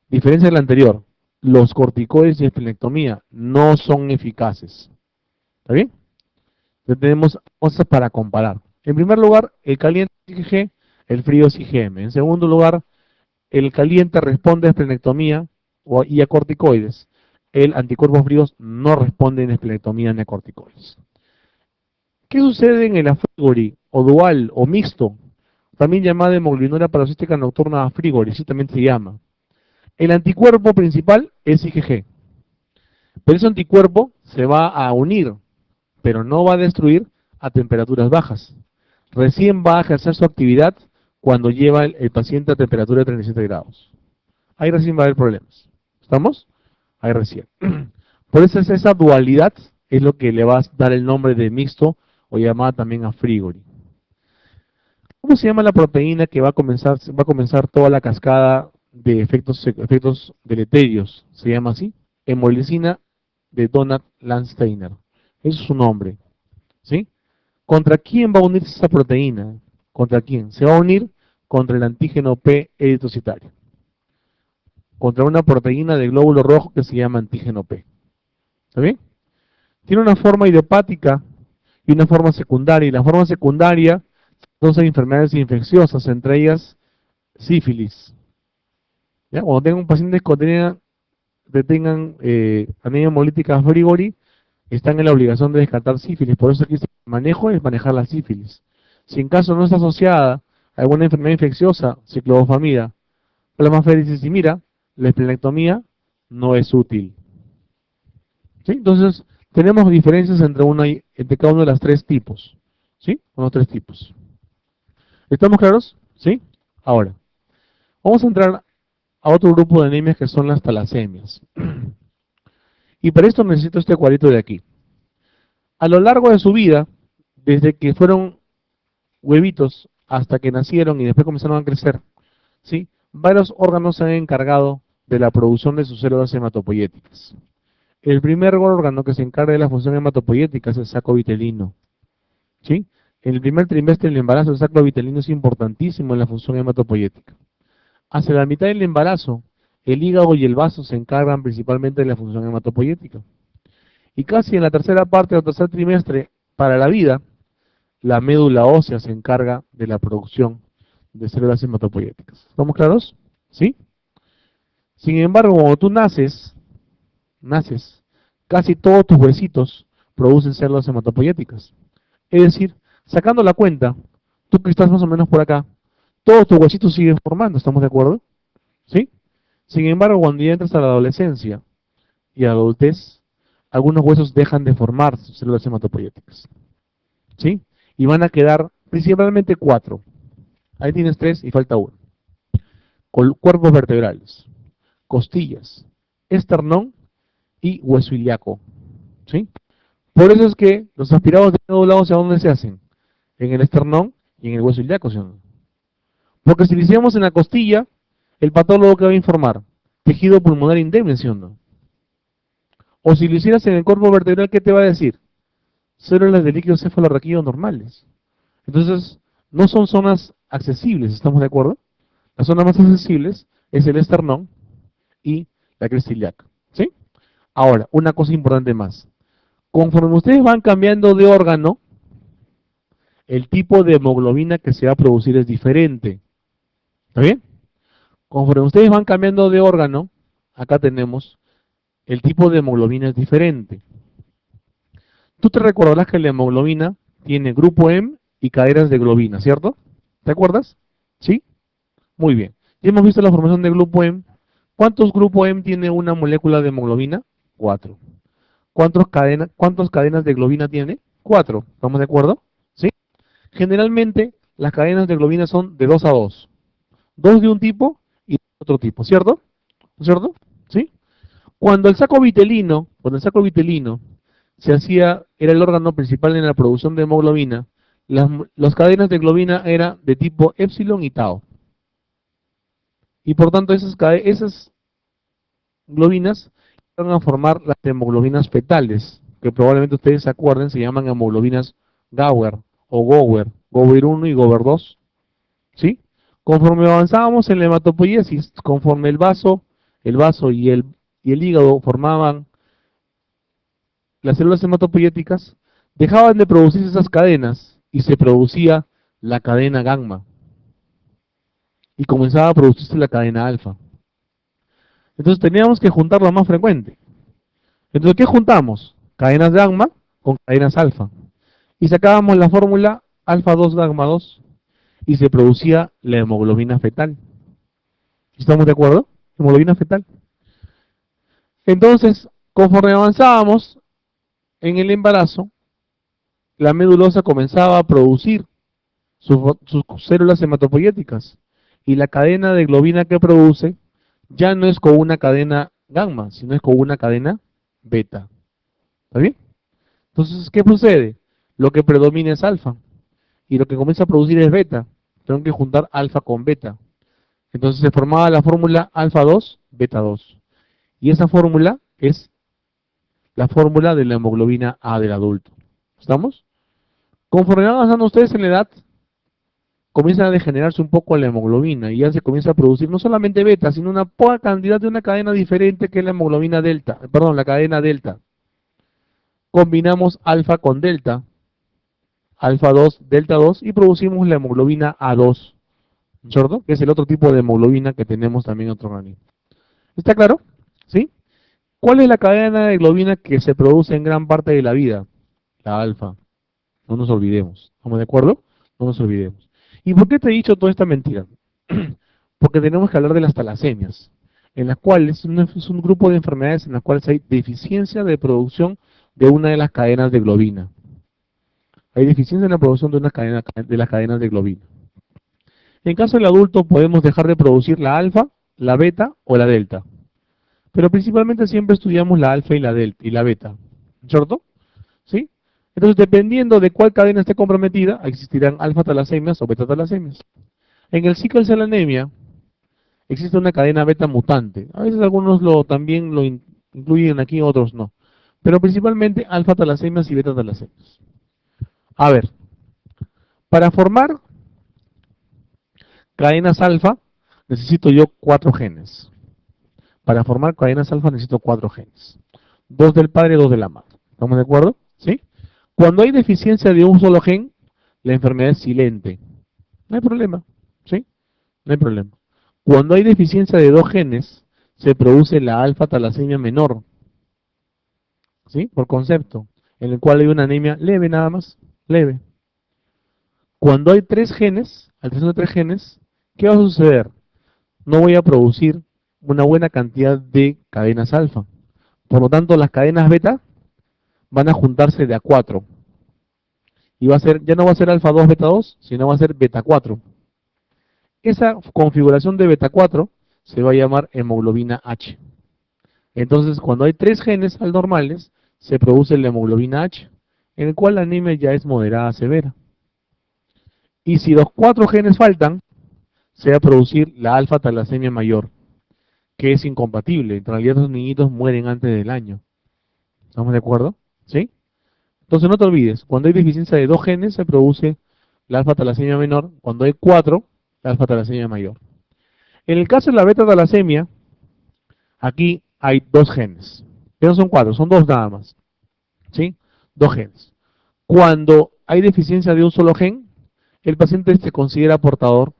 diferencia del anterior, los corticoides y esplenectomía no son eficaces. ¿Está bien? Entonces tenemos cosas para comparar. En primer lugar, el caliente es IgG, el frío es IgM. En segundo lugar, el caliente responde a esplenectomía y a corticoides. El anticuerpos fríos no responde en esplenectomía ni a corticoides. ¿Qué sucede en el afrígori, o dual, o mixto? También llamada hemoglobinura paroxística nocturna afrígori, así también se llama. El anticuerpo principal es IgG. Pero ese anticuerpo se va a unir, pero no va a destruir a temperaturas bajas. Recién va a ejercer su actividad cuando lleva el paciente a temperatura de 37 grados. Ahí recién va a haber problemas. ¿Estamos? Ahí recién. Por eso es esa dualidad es lo que le va a dar el nombre de mixto o llamada también a frigori. ¿Cómo se llama la proteína que va a comenzar toda la cascada de efectos deleterios? Se llama así, hemolicina de Donat Landsteiner. Ese es su nombre, ¿sí? ¿Contra quién va a unirse esa proteína? ¿Contra quién? Se va a unir contra el antígeno P eritrocitario, contra una proteína de glóbulo rojo que se llama antígeno P. ¿Está bien? Tiene una forma idiopática y una forma secundaria, y la forma secundaria son enfermedades infecciosas, entre ellas sífilis. ¿Ya? Cuando tengan pacientes que tengan anemia hemolítica frigori, están en la obligación de descartar sífilis. Por eso aquí el manejo es manejar la sífilis. Si en caso no está asociada a alguna enfermedad infecciosa, ciclobofamida, plasmafericidimida, la esplenectomía no es útil. ¿Sí? Entonces, tenemos diferencias entre cada uno de los tres tipos. ¿Sí? Los tres tipos. ¿Estamos claros? ¿Sí? Ahora, vamos a entrar a otro grupo de anemias que son las talasemias. Y para esto necesito este cuadrito de aquí. A lo largo de su vida, desde que fueron huevitos hasta que nacieron y después comenzaron a crecer, ¿sí? Varios órganos se han encargado de la producción de sus células hematopoyéticas. El primer órgano que se encarga de la función hematopoyética es el saco vitelino, ¿sí? En el primer trimestre del embarazo, el saco vitelino es importantísimo en la función hematopoyética. Hacia la mitad del embarazo, el hígado y el vaso se encargan principalmente de la función hematopoyética. Y casi en la tercera parte del tercer trimestre, para la vida, la médula ósea se encarga de la producción de células hematopoyéticas. ¿Estamos claros? ¿Sí? Sin embargo, cuando tú naces, casi todos tus huesitos producen células hematopoyéticas. Es decir, sacando la cuenta, tú que estás más o menos por acá, todos tus huesitos siguen formando, ¿estamos de acuerdo? ¿Sí? Sin embargo, cuando ya entras a la adolescencia y a la adultez, algunos huesos dejan de formar sus células hematopoyéticas. ¿Sí? Y van a quedar principalmente 4. Ahí tienes 3 y falta 1. Cuerpos vertebrales, costillas, esternón y hueso ilíaco. ¿Sí? Por eso es que los aspirados de médula ósea, ¿dónde se hacen? En el esternón y en el hueso ilíaco, ¿sí o no? Porque si lo hiciéramos en la costilla, el patólogo que va a informar, tejido pulmonar indemne, ¿sí o no? O si lo hicieras en el cuerpo vertebral, ¿qué te va a decir? Células de líquido cefalorraquídeo normales. Entonces, no son zonas accesibles, ¿estamos de acuerdo? Las zonas más accesibles es el esternón y la cresta ilíaca, ¿sí? Ahora, una cosa importante más. Conforme ustedes van cambiando de órgano, el tipo de hemoglobina que se va a producir es diferente. ¿Está bien? Conforme ustedes van cambiando de órgano, acá tenemos, el tipo de hemoglobina es diferente. Tú te recordarás que la hemoglobina tiene grupo M y cadenas de globina, ¿cierto? ¿Te acuerdas? ¿Sí? Muy bien. Ya hemos visto la formación de grupo M. ¿Cuántos grupo M tiene una molécula de hemoglobina? 4. ¿Cuántas cadenas de globina tiene? 4. ¿Estamos de acuerdo? ¿Sí? Generalmente las cadenas de globina son de 2 a 2. 2 de un tipo y de otro tipo, ¿cierto? ¿Cierto? ¿Sí? Cuando el saco vitelino era el órgano principal en la producción de hemoglobina, las cadenas de globina eran de tipo epsilon y tau. Y por tanto esas globinas van a formar las hemoglobinas fetales, que probablemente ustedes se acuerden, se llaman hemoglobinas Gower o Gower 1 y Gower 2. ¿Sí? Conforme avanzábamos en la hematopoiesis, conforme el vaso y el hígado formaban las células hematopoyéticas, dejaban de producirse esas cadenas y se producía la cadena gamma y comenzaba a producirse la cadena alfa. Entonces teníamos que juntarlo más frecuente. Entonces, ¿qué juntamos? Cadenas gamma con cadenas alfa. Y sacábamos la fórmula alfa 2 gamma 2 y se producía la hemoglobina fetal. ¿Estamos de acuerdo? Hemoglobina fetal. Entonces, conforme avanzábamos en el embarazo, la médula ósea comenzaba a producir sus células hematopoyéticas y la cadena de globina que produce ya no es con una cadena gamma, sino es con una cadena beta. ¿Está bien? Entonces, ¿qué sucede? Lo que predomina es alfa. Y lo que comienza a producir es beta. Tengo que juntar alfa con beta. Entonces se formaba la fórmula alfa 2, beta 2. Y esa fórmula es la fórmula de la hemoglobina A del adulto. ¿Estamos? Conforme van avanzando ustedes en la edad, comienza a degenerarse un poco la hemoglobina y ya se comienza a producir no solamente beta, sino una poca cantidad de una cadena diferente que es la hemoglobina delta, perdón, la cadena delta. Combinamos alfa con delta, alfa 2, delta 2 y producimos la hemoglobina A2, ¿cierto? Que es el otro tipo de hemoglobina que tenemos también en otro organismo. ¿Está claro? ¿Sí? ¿Cuál es la cadena de globina que se produce en gran parte de la vida? La alfa. No nos olvidemos. ¿Estamos de acuerdo? No nos olvidemos. ¿Y por qué te he dicho toda esta mentira? Porque tenemos que hablar de las talasemias, en las cuales es un grupo de enfermedades en las cuales hay deficiencia de producción de una de las cadenas de globina. Hay deficiencia en la producción de una cadena de las cadenas de globina. En caso del adulto podemos dejar de producir la alfa, la beta o la delta. Pero principalmente siempre estudiamos la alfa y la delta y la beta. ¿Cierto? ¿Sí? Entonces, dependiendo de cuál cadena esté comprometida, existirán alfa-talasemias o beta-talasemias. En el sickle cell anemia existe una cadena beta mutante. A veces algunos también lo incluyen aquí, otros no. Pero principalmente alfa-talasemias y beta-talasemias. A ver, para formar cadenas alfa necesito yo 4 genes. Para formar cadenas alfa necesito 4 genes. 2 del padre y 2 de la madre. ¿Estamos de acuerdo? ¿Sí? Cuando hay deficiencia de un solo gen, la enfermedad es silente. No hay problema. ¿Sí? No hay problema. Cuando hay deficiencia de 2 genes, se produce la alfa-talasemia menor. ¿Sí? Por concepto. En el cual hay una anemia leve nada más. Leve. Cuando hay 3 genes, alteración de 3 genes, ¿qué va a suceder? No voy a producir una buena cantidad de cadenas alfa. Por lo tanto, las cadenas beta van a juntarse de a 4. Y va a ser, ya no va a ser alfa 2, beta 2, sino va a ser beta 4. Esa configuración de beta 4 se va a llamar hemoglobina H. Entonces, cuando hay 3 genes normales, se produce la hemoglobina H, en el cual la anemia ya es moderada a severa. Y si los 4 genes faltan, se va a producir la alfa-talasemia mayor, que es incompatible. En realidad, los niñitos mueren antes del año. ¿Estamos de acuerdo? ¿Sí? Entonces, no te olvides, cuando hay deficiencia de 2 genes, se produce la alfa-talasemia menor. Cuando hay 4, la alfa-talasemia mayor. En el caso de la beta-talasemia, aquí hay 2 genes. Pero no son 4, son 2 nada más. ¿Sí? 2 genes. Cuando hay deficiencia de un solo gen, el paciente se considera portador.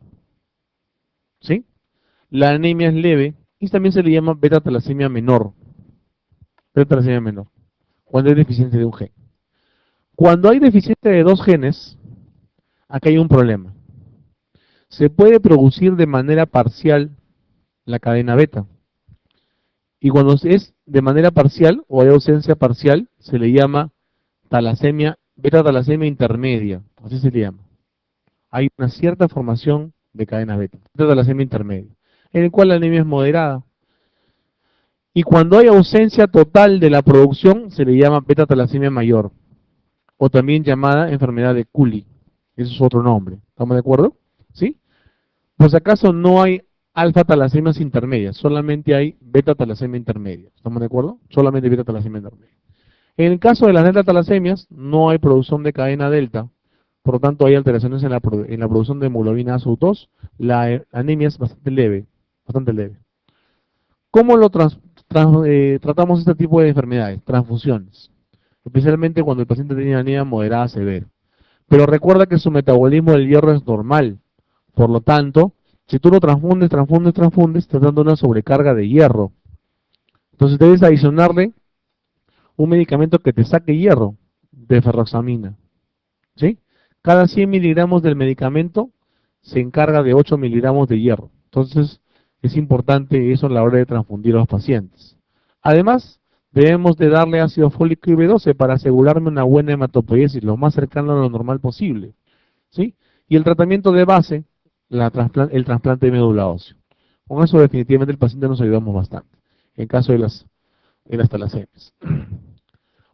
¿Sí? La anemia es leve y también se le llama beta-talasemia menor. Beta-talasemia menor. Cuando hay deficiencia de un gen. Cuando hay deficiencia de 2 genes, aquí hay un problema. Se puede producir de manera parcial la cadena beta. Y cuando es de manera parcial o hay ausencia parcial, se le llama talasemia, beta-talasemia intermedia. Así se le llama. Hay una cierta formación de cadena beta, beta-talasemia intermedia, en el cual la anemia es moderada. Y cuando hay ausencia total de la producción, se le llama beta-talasemia mayor, o también llamada enfermedad de Cooley. Eso es otro nombre. ¿Estamos de acuerdo? ¿Sí? Pues acaso no hay alfa-talasemias intermedias, solamente hay beta-talasemia intermedia. ¿Estamos de acuerdo? Solamente beta-talasemia intermedia. En el caso de las delta-talasemias, no hay producción de cadena delta, por lo tanto hay alteraciones en la producción de hemoglobina A2, la anemia es bastante leve, bastante leve. ¿Cómo tratamos este tipo de enfermedades? Transfusiones, especialmente cuando el paciente tiene anemia moderada severa. Pero recuerda que su metabolismo del hierro es normal, por lo tanto, si tú lo transfundes, estás dando una sobrecarga de hierro. Entonces debes adicionarle un medicamento que te saque hierro, de ferroxamina. ¿Sí? Cada 100 miligramos del medicamento se encarga de 8 miligramos de hierro. Entonces, es importante eso a la hora de transfundir a los pacientes. Además, debemos de darle ácido fólico y B12 para asegurarme una buena hematopoiesis, lo más cercano a lo normal posible. ¿Sí? Y el tratamiento de base, el trasplante de médula ósea. Con eso definitivamente el paciente nos ayudamos bastante. En caso de las en las talasemias.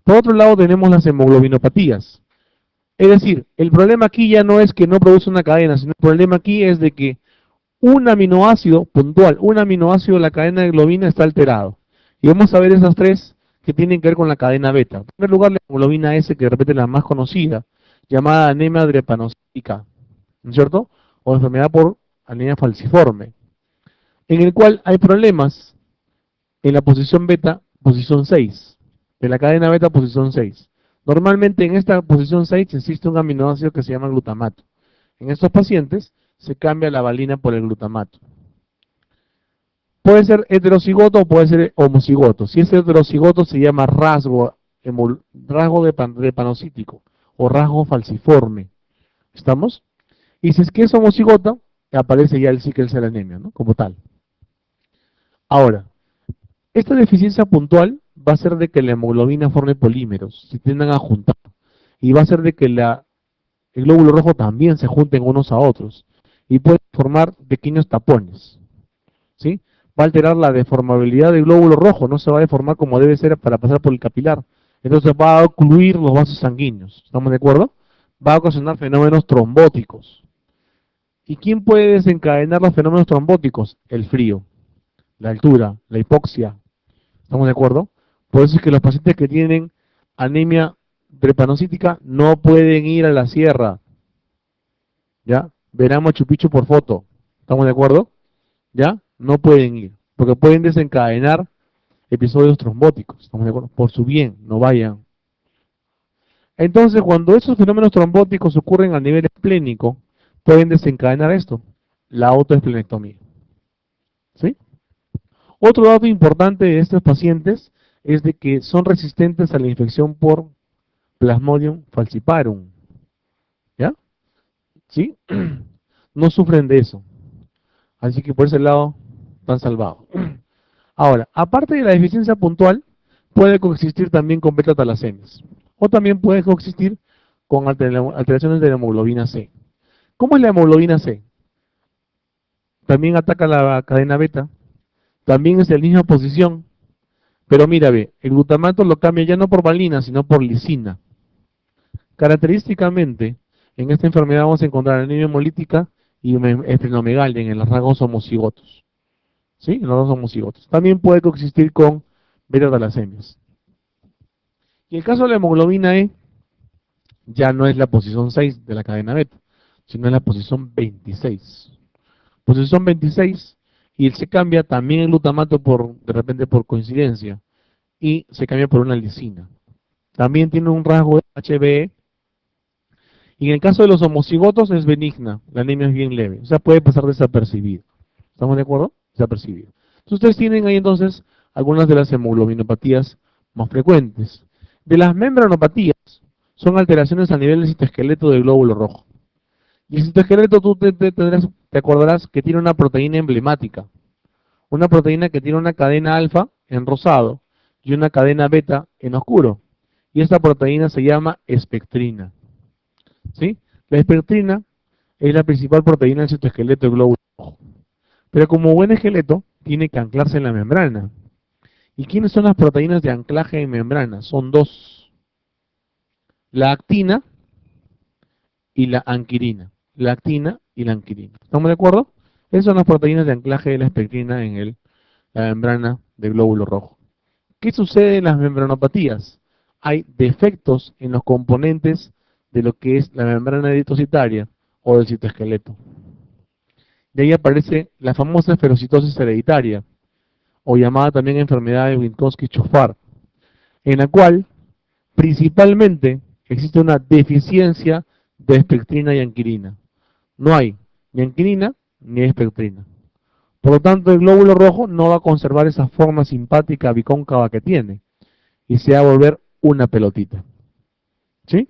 Por otro lado tenemos las hemoglobinopatías. Es decir, el problema aquí ya no es que no produce una cadena, sino el problema aquí es de que un aminoácido puntual, un aminoácido de la cadena de globina está alterado. Y vamos a ver esas tres que tienen que ver con la cadena beta. En primer lugar, la hemoglobina S, que de repente es la más conocida, llamada anemia drepanocítica, ¿no es cierto? O enfermedad por anemia falciforme, en el cual hay problemas en la posición beta, posición 6, de la cadena beta, posición 6. Normalmente en esta posición 6 existe un aminoácido que se llama glutamato. En estos pacientes se cambia la valina por el glutamato. Puede ser heterocigoto o puede ser homocigoto. Si es heterocigoto se llama rasgo drepanocítico o rasgo falciforme. ¿Estamos? Y si es que es homocigota, aparece ya el sickle cell anemia, ¿no? Como tal. Ahora, esta deficiencia puntual va a ser de que la hemoglobina forme polímeros, se tiendan a juntar. Y va a ser de que el glóbulo rojo también se junten unos a otros. Y puede formar pequeños tapones. ¿Sí? Va a alterar la deformabilidad del glóbulo rojo, no se va a deformar como debe ser para pasar por el capilar. Entonces va a ocluir los vasos sanguíneos. ¿Estamos de acuerdo? Va a ocasionar fenómenos trombóticos. ¿Y quién puede desencadenar los fenómenos trombóticos? El frío, la altura, la hipoxia. ¿Estamos de acuerdo? Por eso es que los pacientes que tienen anemia drepanocítica no pueden ir a la sierra. ¿Ya? Verán Machu Picchu por foto. ¿Estamos de acuerdo? ¿Ya? No pueden ir, porque pueden desencadenar episodios trombóticos. ¿Estamos de acuerdo? Por su bien, no vayan. Entonces, cuando esos fenómenos trombóticos ocurren a nivel esplénico, pueden desencadenar esto, la autoesplenectomía. ¿Sí? Otro dato importante de estos pacientes es de que son resistentes a la infección por Plasmodium falciparum. ¿Ya? ¿Sí? No sufren de eso. Así que por ese lado están salvados. Ahora, aparte de la deficiencia puntual, puede coexistir también con beta-talasemias. O también puede coexistir con alteraciones de la hemoglobina C. ¿Cómo es la hemoglobina C? También ataca la cadena beta. También es de la misma posición. Pero mira, ve, el glutamato lo cambia ya no por valina, sino por lisina. Característicamente, en esta enfermedad vamos a encontrar anemia hemolítica y esplenomegalia en los rasgos homocigotos. ¿Sí? En los rasgos homocigotos. También puede coexistir con beta-talasemias. Y el caso de la hemoglobina E ya no es la posición 6 de la cadena beta, sino es la posición 26. Posición 26, y se cambia también el glutamato de repente por coincidencia, y se cambia por una lisina. También tiene un rasgo de HbE, y en el caso de los homocigotos es benigna, la anemia es bien leve, o sea, puede pasar desapercibido. ¿Estamos de acuerdo? Desapercibido. Entonces ustedes tienen ahí entonces algunas de las hemoglobinopatías más frecuentes. De las membranopatías, son alteraciones a nivel del citoesqueleto del glóbulo rojo. Y el citoesqueleto tú te acordarás que tiene una proteína emblemática. Una proteína que tiene una cadena alfa en rosado y una cadena beta en oscuro. Y esta proteína se llama espectrina. ¿Sí? La espectrina es la principal proteína del citoesqueleto del glóbulo rojo. Pero como buen esqueleto, tiene que anclarse en la membrana. ¿Y quiénes son las proteínas de anclaje en membrana? Son dos: la actina y la anquirina. La actina y la anquirina. ¿Estamos de acuerdo? Esas son las proteínas de anclaje de la espectrina en la membrana del glóbulo rojo. ¿Qué sucede en las membranopatías? Hay defectos en los componentes de lo que es la membrana eritrocitaria o del citoesqueleto. De ahí aparece la famosa esferocitosis hereditaria, o llamada también enfermedad de Witkowski-Chauffer, en la cual principalmente existe una deficiencia de espectrina y anquirina. No hay ni anquirina ni espectrina. Por lo tanto, el glóbulo rojo no va a conservar esa forma simpática bicóncava que tiene y se va a volver una pelotita. ¿Sí?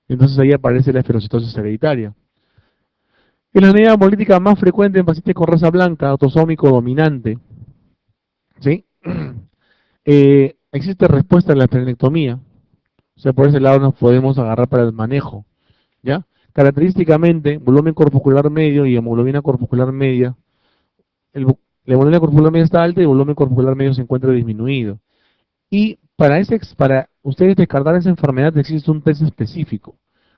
Entonces ahí aparece la esferocitosis hereditaria. Es la anemia hemolítica más frecuente en pacientes con raza blanca, autosómico dominante. ¿Sí? Existe respuesta a la esplenectomía. O sea, por ese lado nos podemos agarrar para el manejo. ¿Ya? Característicamente, volumen corpuscular medio y hemoglobina corpuscular media. La hemoglobina corpuscular media está alta y el volumen corpuscular medio se encuentra disminuido. Y para ustedes descartar esa enfermedad existe un test específico.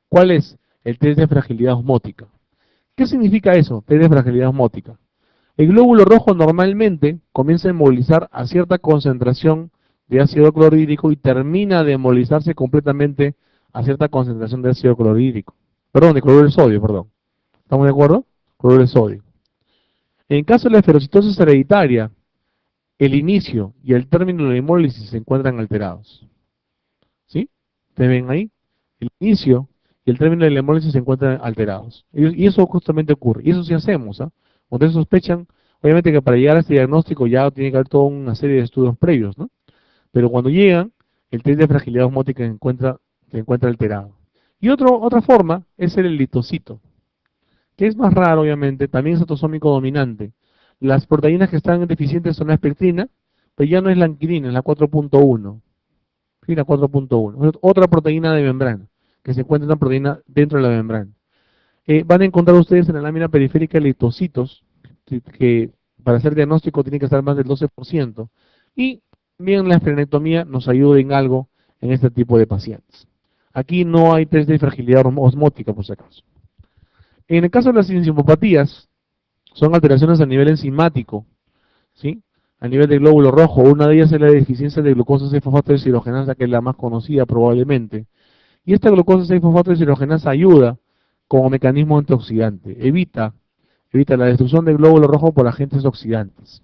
¿Cuál es? El test de fragilidad osmótica. ¿Qué significa eso, test de fragilidad osmótica? El glóbulo rojo normalmente comienza a inmovilizar a cierta concentración de ácido clorhídrico y termina de inmovilizarse completamente a cierta concentración de ácido clorhídrico. Perdón, de cloruro de sodio, perdón. ¿Estamos de acuerdo? Cloruro de sodio. En caso de la esferocitosis hereditaria, el inicio y el término de la hemólisis se encuentran alterados. ¿Sí? ¿Ustedes ven ahí? El inicio y el término de la hemólisis se encuentran alterados. Y eso justamente ocurre. Y eso sí hacemos. ¿Ah? Cuando ustedes sospechan, obviamente que para llegar a este diagnóstico ya tiene que haber toda una serie de estudios previos, ¿no? Pero cuando llegan, el test de fragilidad osmótica se encuentra alterado. Y otra forma es el litocito, que es más raro, obviamente, también es autosómico dominante. Las proteínas que están deficientes son la espectrina, pero ya no es la anquilina, es la 4.1. Sí, la 4.1. Otra proteína de membrana, que se encuentra una proteína dentro de la membrana. Van a encontrar ustedes en la lámina periférica litocitos, que para hacer diagnóstico tiene que estar más del 12%. Y bien, la esplenectomía nos ayuda en algo en este tipo de pacientes. Aquí no hay test de fragilidad osmótica, por si acaso. En el caso de las enzimopatías, son alteraciones a nivel enzimático, ¿sí? A nivel del glóbulo rojo. Una de ellas es la deficiencia de glucosa 6-fosfato deshidrogenasa, que es la más conocida probablemente. Y esta glucosa 6-fosfato deshidrogenasa ayuda como mecanismo antioxidante. Evita la destrucción del glóbulo rojo por agentes oxidantes.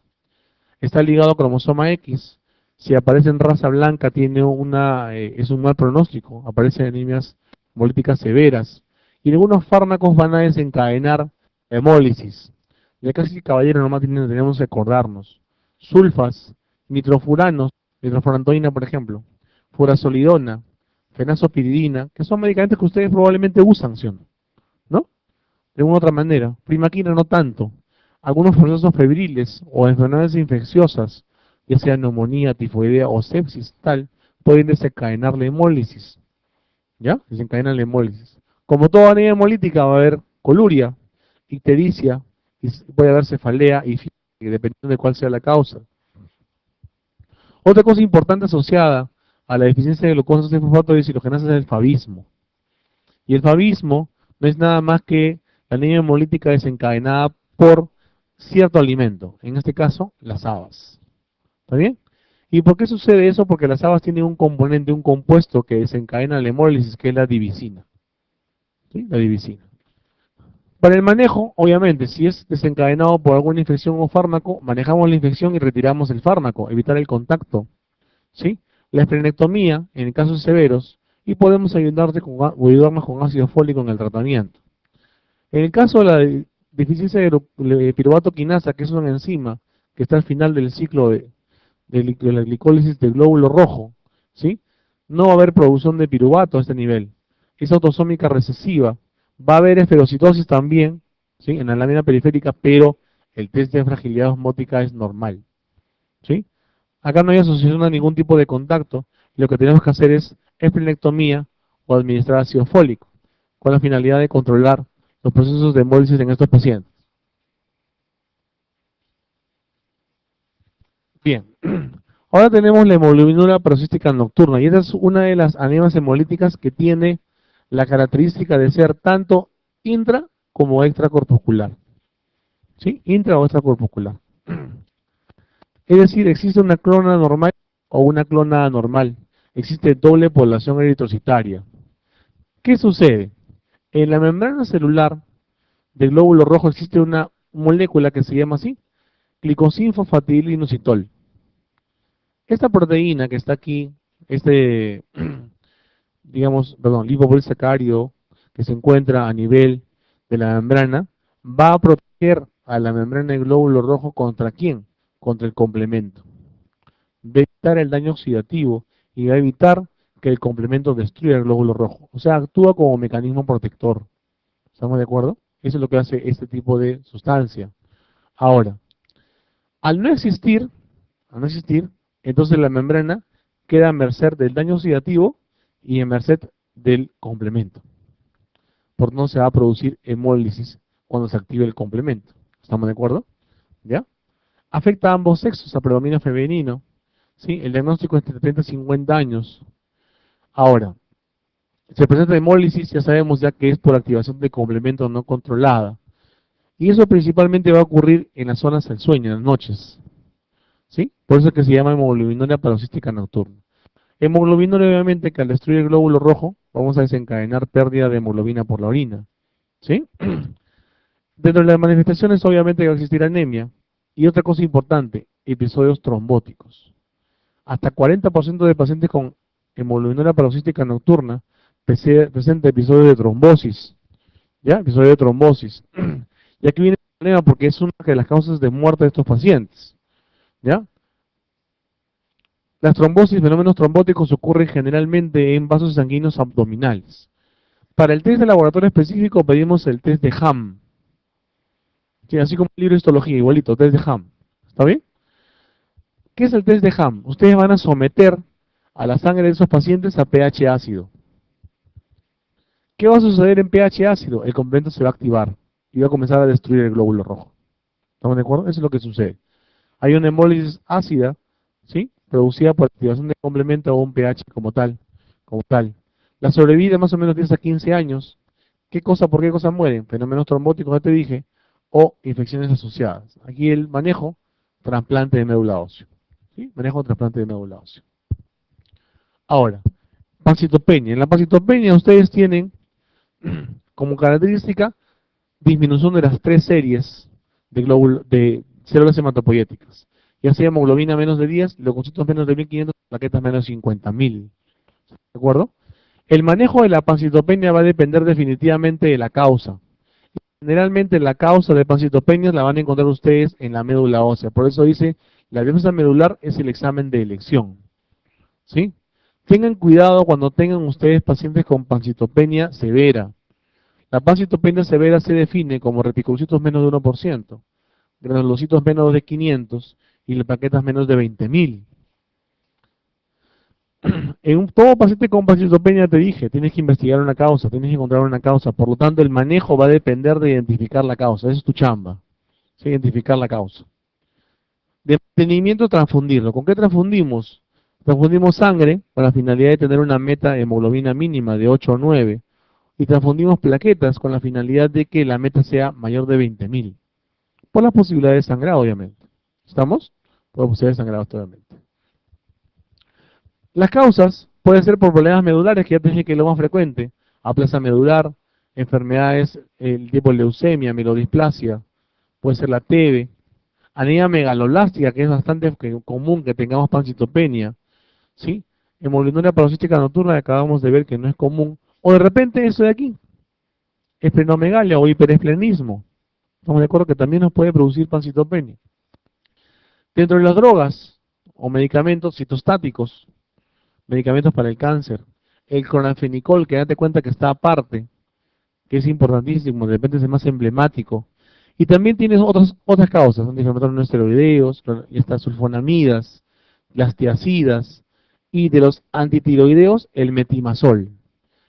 Está ligado a cromosoma X. Si aparece en raza blanca, es un mal pronóstico. Aparecen anemias hemolíticas severas. Y algunos fármacos van a desencadenar hemólisis. Ya casi, caballero, nomás tenemos que acordarnos. Sulfas, nitrofuranos, nitrofurantoína, por ejemplo, furazolidona, fenazopiridina, que son medicamentos que ustedes probablemente usan, ¿sí o no? De una u otra manera. Primaquina no tanto. Algunos procesos febriles o enfermedades infecciosas, ya sea neumonía, tifoidea o sepsis, tal, pueden desencadenar la hemólisis. ¿Ya? Desencadenan la hemólisis. Como toda anemia hemolítica va a haber coluria, ictericia, y puede haber cefalea y fiebre, dependiendo de cuál sea la causa. Otra cosa importante asociada a la deficiencia de glucosa 6-fosfato deshidrogenasa es el favismo. Y el favismo no es nada más que la anemia hemolítica desencadenada por cierto alimento, en este caso las habas. ¿Está bien? ¿Y por qué sucede eso? Porque las habas tienen un componente, un compuesto que desencadena la hemólisis, que es la divisina. ¿Sí? La divisina. Para el manejo, obviamente, si es desencadenado por alguna infección o fármaco, manejamos la infección y retiramos el fármaco, evitar el contacto. ¿Sí? La esplenectomía, en casos severos, y podemos ayudarnos con ácido fólico en el tratamiento. En el caso de la deficiencia de piruvato quinasa, que es una enzima que está al final del ciclo de la glicólisis del glóbulo rojo, ¿sí? No va a haber producción de piruvato a este nivel. Es autosómica recesiva. Va a haber esferocitosis también, ¿sí? En la lámina periférica, pero el test de fragilidad osmótica es normal, ¿sí? Acá no hay asociación a ningún tipo de contacto. Lo que tenemos que hacer es esplenectomía o administrar ácido fólico, con la finalidad de controlar los procesos de hemólisis en estos pacientes. Bien, ahora tenemos la hemoglobinura paroxística nocturna, y esta es una de las anemias hemolíticas que tiene la característica de ser tanto intra como extracorpuscular. ¿Sí? Intra o extracorpuscular. Es decir, existe una clona normal o una clona anormal. Existe doble población eritrocitaria. ¿Qué sucede? En la membrana celular del glóbulo rojo existe una molécula que se llama así, glicosin-fosfatidilinositol. Esta proteína que está aquí, este, lipopolisacárido que se encuentra a nivel de la membrana, va a proteger a la membrana del glóbulo rojo ¿contra quién? Contra el complemento. Va a evitar el daño oxidativo y va a evitar que el complemento destruya el glóbulo rojo. O sea, actúa como mecanismo protector. ¿Estamos de acuerdo? Eso es lo que hace este tipo de sustancia. Ahora, al no existir, entonces la membrana queda a merced del daño oxidativo y a merced del complemento. Por no se va a producir hemólisis cuando se active el complemento. ¿Estamos de acuerdo? ¿Ya? Afecta a ambos sexos, a predominio femenino. ¿sí? El diagnóstico es entre 30 y 50 años. Ahora, se presenta hemólisis, ya sabemos ya que es por activación de complemento no controlada. Y eso principalmente va a ocurrir en las zonas del sueño, en las noches, ¿sí? Por eso es que se llama hemoglobinuria paroxística nocturna. Hemoglobinuria, obviamente, que al destruir el glóbulo rojo, vamos a desencadenar pérdida de hemoglobina por la orina, ¿sí? Dentro de las manifestaciones, obviamente, va a existir anemia. Y otra cosa importante, episodios trombóticos. Hasta 40% de pacientes con hemoglobinuria paroxística nocturna presenta episodios de trombosis, ¿ya? Episodio de trombosis. Y aquí viene el problema porque es una de las causas de muerte de estos pacientes, ¿ya? Las trombosis, fenómenos trombóticos ocurren generalmente en vasos sanguíneos abdominales. Para el test de laboratorio específico pedimos el test de Ham, ¿sí? Así como el libro de histología, igualito, test de Ham. ¿Está bien? ¿Qué es el test de Ham? Ustedes van a someter a la sangre de esos pacientes a pH ácido. ¿Qué va a suceder en pH ácido? El complemento se va a activar y va a comenzar a destruir el glóbulo rojo. ¿Estamos de acuerdo? Eso es lo que sucede. Hay una hemólisis ácida, ¿sí? Producida por activación de complemento o un pH como tal, como tal. La sobrevida más o menos 10 a 15 años. ¿Por qué cosa mueren? Fenómenos trombóticos, ya te dije, o infecciones asociadas. Aquí el manejo, trasplante de médula ósea. ¿Sí? Manejo trasplante de médula ósea. Ahora, pancitopenia. En la pancitopenia ustedes tienen como característica disminución de las tres series de células hematopoyéticas. Ya sea hemoglobina menos de 10, leucocitos menos de 1500, plaquetas menos de 50.000. ¿De acuerdo? El manejo de la pancitopenia va a depender definitivamente de la causa. Generalmente la causa de pancitopenia la van a encontrar ustedes en la médula ósea. Por eso dice, la biopsia medular es el examen de elección. ¿Sí? Tengan cuidado cuando tengan ustedes pacientes con pancitopenia severa. La pancitopenia severa se define como reticulocitos menos de 1%, granulocitos menos de 500 y las plaquetas menos de 20.000. Todo paciente con pancitopenia, te dije, tienes que investigar una causa, tienes que encontrar una causa. Por lo tanto, el manejo va a depender de identificar la causa. Esa es tu chamba, ¿sí? Identificar la causa. De mantenimiento, transfundirlo. ¿Con qué transfundimos? Transfundimos sangre con la finalidad de tener una meta hemoglobina mínima de 8 o 9. Y transfundimos plaquetas con la finalidad de que la meta sea mayor de 20.000. Por las posibilidades de sangrado, obviamente. ¿Estamos? Por las posibilidades de sangrado, obviamente. Las causas pueden ser por problemas medulares, que ya te dije que es lo más frecuente. Aplasia medular, enfermedades el tipo leucemia, mielodisplasia, puede ser la TB, anemia megaloblástica, que es bastante común que tengamos pancitopenia, ¿sí? Hemoglobinuria paroxística nocturna, que acabamos de ver que no es común. O de repente eso de aquí, esplenomegalia o hiperesplenismo. Estamos de acuerdo que también nos puede producir pancitopenia. Dentro de las drogas o medicamentos citostáticos, medicamentos para el cáncer, el clorfenicol, que date cuenta que está aparte, que es importantísimo, de repente es el más emblemático. Y también tienes otras causas, antiinflamatorios no esteroideos, y estas sulfonamidas, las tiacidas, y de los antitiroideos, el metimazol.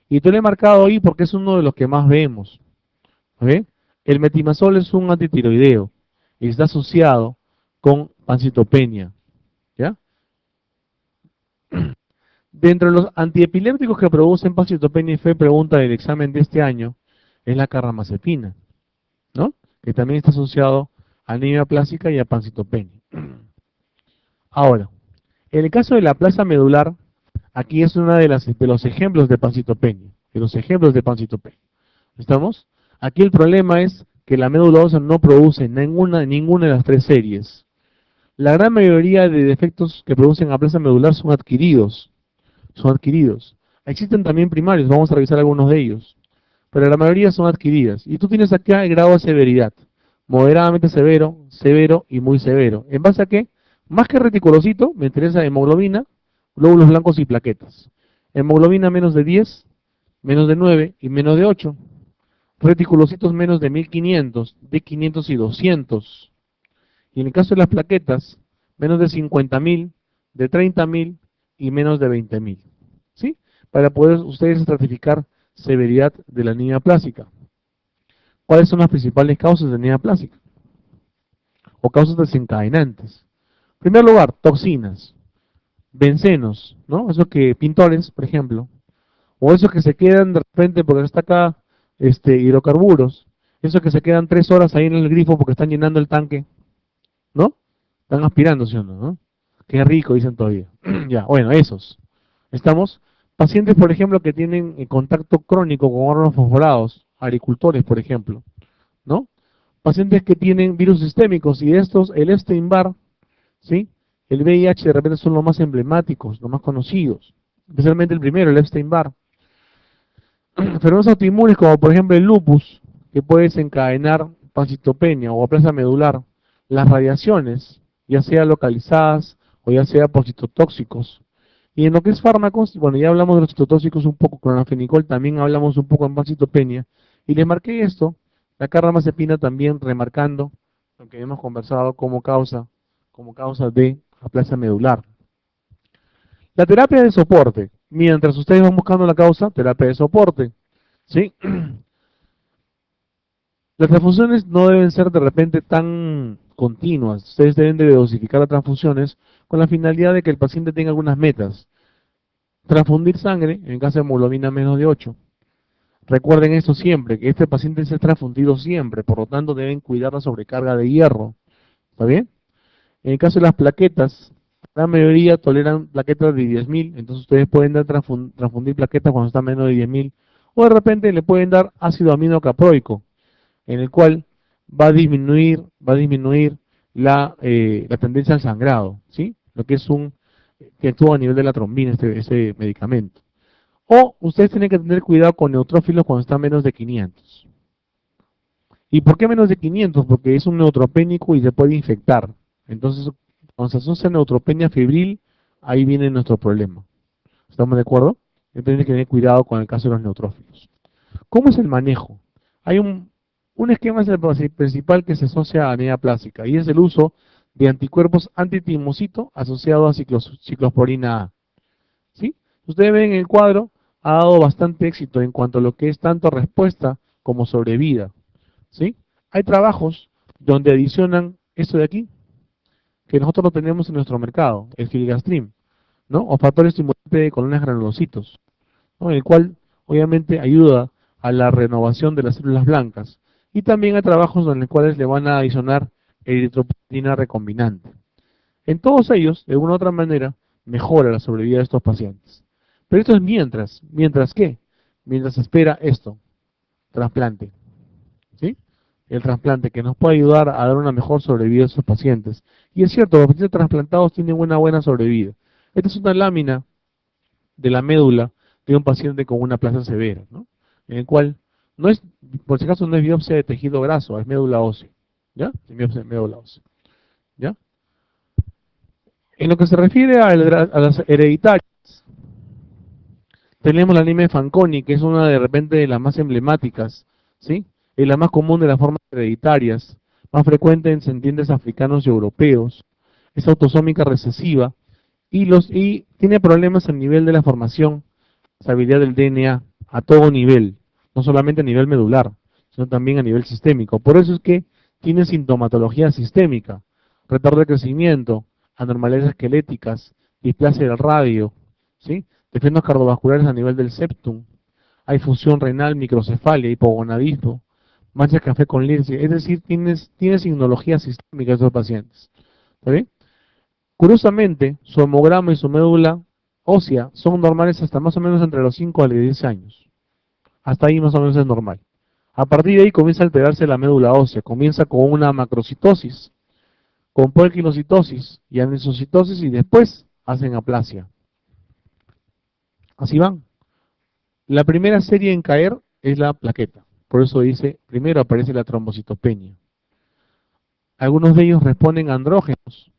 Y te lo he marcado ahí porque es uno de los que más vemos. ¿Okay? El metimazol es un antitiroideo y está asociado con pancitopenia. ¿Ya? Dentro de los antiepilépticos que producen pancitopenia y fue pregunta del examen de este año, es la carbamazepina, ¿no? Que también está asociado a anemia plástica y a pancitopenia. Ahora, en el caso de la placa medular, aquí es uno de los ejemplos de pancitopenia, ¿Estamos? Aquí el problema es que la médula ósea no produce ninguna de las tres series. La gran mayoría de defectos que producen aplasia medular son adquiridos. Existen también primarios, vamos a revisar algunos de ellos, pero la mayoría son adquiridas. Y tú tienes acá el grado de severidad, moderadamente severo, severo y muy severo. ¿En base a qué? Más que reticulocito, me interesa hemoglobina, glóbulos blancos y plaquetas. Hemoglobina menos de 10, menos de 9 y menos de 8. Reticulocitos menos de 1500, de 500 y 200. Y en el caso de las plaquetas, menos de 50.000, de 30.000 y menos de 20.000. ¿Sí? Para poder ustedes estratificar severidad de la anemia plástica. ¿Cuáles son las principales causas de anemia plástica? O causas desencadenantes. En primer lugar, toxinas. Bencenos, ¿no? Esos que, pintores, por ejemplo, o esos que se quedan de repente porque está acá, hidrocarburos, esos que se quedan 3 horas ahí en el grifo porque están llenando el tanque, ¿no? Están aspirando, ¿sí o no? ¿No? Qué rico, dicen todavía. Ya, bueno, esos. Estamos. Pacientes, por ejemplo, que tienen contacto crónico con órganos fosforados, agricultores, por ejemplo, ¿no? Pacientes que tienen virus sistémicos y estos, el Epstein-Barr, ¿sí? El VIH de repente son los más emblemáticos, los más conocidos, especialmente el primero, el Epstein-Barr. Enfermedades autoinmunes como por ejemplo el lupus, que puede desencadenar pancitopenia o aplasia medular, las radiaciones, ya sea localizadas o ya sea por citotóxicos. Y en lo que es fármacos, bueno, ya hablamos de los citotóxicos un poco con la fenicol, también hablamos un poco en pancitopenia, y le marqué esto, la carbamazepina también remarcando lo que hemos conversado como causa de aplasia medular. La terapia de soporte, mientras ustedes van buscando la causa, terapia de soporte, ¿sí? Las transfusiones no deben ser de repente tan continuas. Ustedes deben de dosificar las transfusiones con la finalidad de que el paciente tenga algunas metas. Transfundir sangre en caso de hemoglobina menos de 8. Recuerden esto siempre, que este paciente es transfundido siempre, por lo tanto deben cuidar la sobrecarga de hierro. ¿Está bien? En el caso de las plaquetas, la mayoría toleran plaquetas de 10.000, entonces ustedes pueden dar transfundir plaquetas cuando están menos de 10.000, o de repente le pueden dar ácido aminocaproico, en el cual va a disminuir la tendencia al sangrado, ¿sí? Lo que es que actúa a nivel de la trombina, ese medicamento. O ustedes tienen que tener cuidado con neutrófilos cuando están menos de 500. ¿Y por qué menos de 500? Porque es un neutropénico y se puede infectar. Entonces, cuando se asocia neutropenia febril, ahí viene nuestro problema. ¿Estamos de acuerdo? Entonces hay que tener cuidado con el caso de los neutrófilos. ¿Cómo es el manejo? Hay un esquema principal que se asocia a anemia plástica y es el uso de anticuerpos antitimocito asociados a ciclosporina A. ¿Sí? Ustedes ven en el cuadro, ha dado bastante éxito en cuanto a lo que es tanto respuesta como sobrevida. ¿Sí? Hay trabajos donde adicionan esto de aquí, que nosotros lo tenemos en nuestro mercado, el filgastrim, ¿no? O factor estimulante de colonias granulocitos, ¿no? El cual obviamente ayuda a la renovación de las células blancas. Y también hay trabajos en los cuales le van a adicionar eritropoyetina recombinante. En todos ellos, de una u otra manera, mejora la sobrevida de estos pacientes. Pero esto es ¿mientras qué? Mientras se espera esto, trasplante, ¿sí? El trasplante que nos puede ayudar a dar una mejor sobrevida a esos pacientes. Y es cierto, los pacientes trasplantados tienen una buena sobrevida. Esta es una lámina de la médula de un paciente con una plasia severa, ¿no? En el cual no es, por si acaso no es biopsia de tejido graso, es médula ósea, ¿ya? Es biopsia de médula ósea, ¿ya? En lo que se refiere a las hereditarias, tenemos la anemia de Fanconi, que es una de repente de las más emblemáticas, ¿sí? Es la más común de las formas hereditarias, más frecuente en descendientes africanos y europeos, es autosómica recesiva y tiene problemas a nivel de la formación, estabilidad del DNA a todo nivel, no solamente a nivel medular, sino también a nivel sistémico. Por eso es que tiene sintomatología sistémica, retardo de crecimiento, anormalidades esqueléticas, displasia del radio, ¿sí? Defectos cardiovasculares a nivel del septum, hay función renal, microcefalia, hipogonadismo, manchas de café con leche, es decir, tiene signología sistémica de esos pacientes. ¿Está bien? Curiosamente, su hemograma y su médula ósea son normales hasta más o menos entre los 5 a los 10 años. Hasta ahí más o menos es normal. A partir de ahí comienza a alterarse la médula ósea, comienza con una macrocitosis, con poliquinocitosis y anisocitosis y después hacen aplasia. Así van. La primera serie en caer es la plaqueta. Por eso dice, primero aparece la trombocitopenia. Algunos de ellos responden a andrógenos,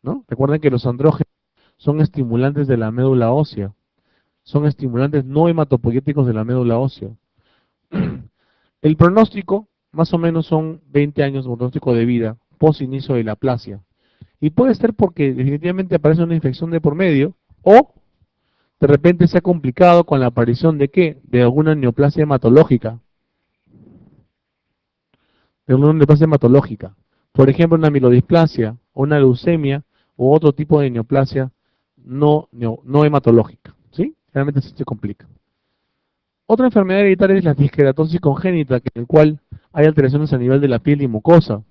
¿no? Recuerden que los andrógenos son estimulantes de la médula ósea, son estimulantes no hematopoyéticos de la médula ósea. El pronóstico, más o menos son 20 años de pronóstico de vida, post inicio de la aplasia. Y puede ser porque definitivamente aparece una infección de por medio, o de repente se ha complicado con la aparición de ¿qué? De alguna neoplasia hematológica. De alguna neoplasia hematológica. Por ejemplo, una amilodisplasia, una leucemia, u otro tipo de neoplasia no hematológica, ¿sí? Realmente se complica. Otra enfermedad hereditaria es la disqueratosis congénita, en el cual hay alteraciones a nivel de la piel y mucosa.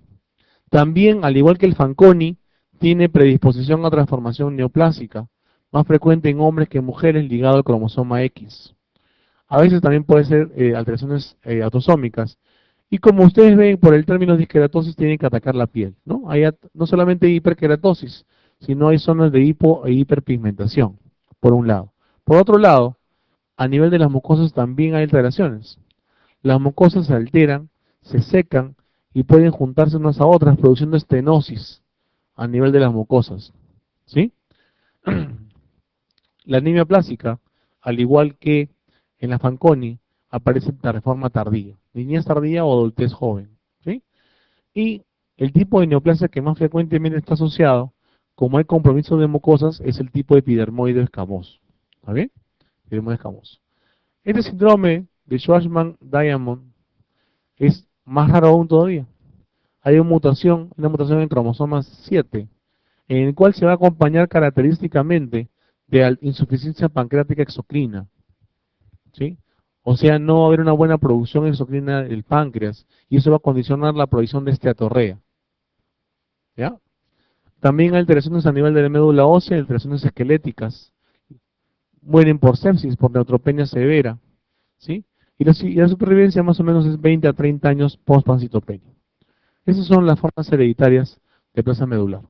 También, al igual que el Fanconi, tiene predisposición a transformación neoplásica, más frecuente en hombres que en mujeres, ligado al cromosoma X. A veces también puede ser alteraciones autosómicas. Y como ustedes ven, por el término disqueratosis tienen que atacar la piel, ¿no? No solamente hay hiperqueratosis, sino hay zonas de hipo e hiperpigmentación, por un lado. Por otro lado, a nivel de las mucosas también hay alteraciones. Las mucosas se alteran, se secan y pueden juntarse unas a otras produciendo estenosis a nivel de las mucosas, ¿sí? La anemia plástica, al igual que en la Fanconi, aparece de forma tardía, niñez tardía o adultez joven, ¿sí? Y el tipo de neoplasia que más frecuentemente está asociado, como hay compromiso de mucosas, es el tipo de epidermoide escamoso, ¿está bien? Epidermoide escamoso. Este síndrome de Schwarzman-Diamond es más raro aún todavía. Hay una mutación en cromosoma 7, en el cual se va a acompañar característicamente de insuficiencia pancreática exocrina, ¿sí? O sea, no va a haber una buena producción exocrina del páncreas, y eso va a condicionar la producción de esteatorrea, ¿ya? También hay alteraciones a nivel de la médula ósea, alteraciones esqueléticas, mueren por sepsis, por neutropenia severa, ¿sí? Y la supervivencia más o menos es 20 a 30 años post-pancitopenia. Esas son las formas hereditarias de plasia medular.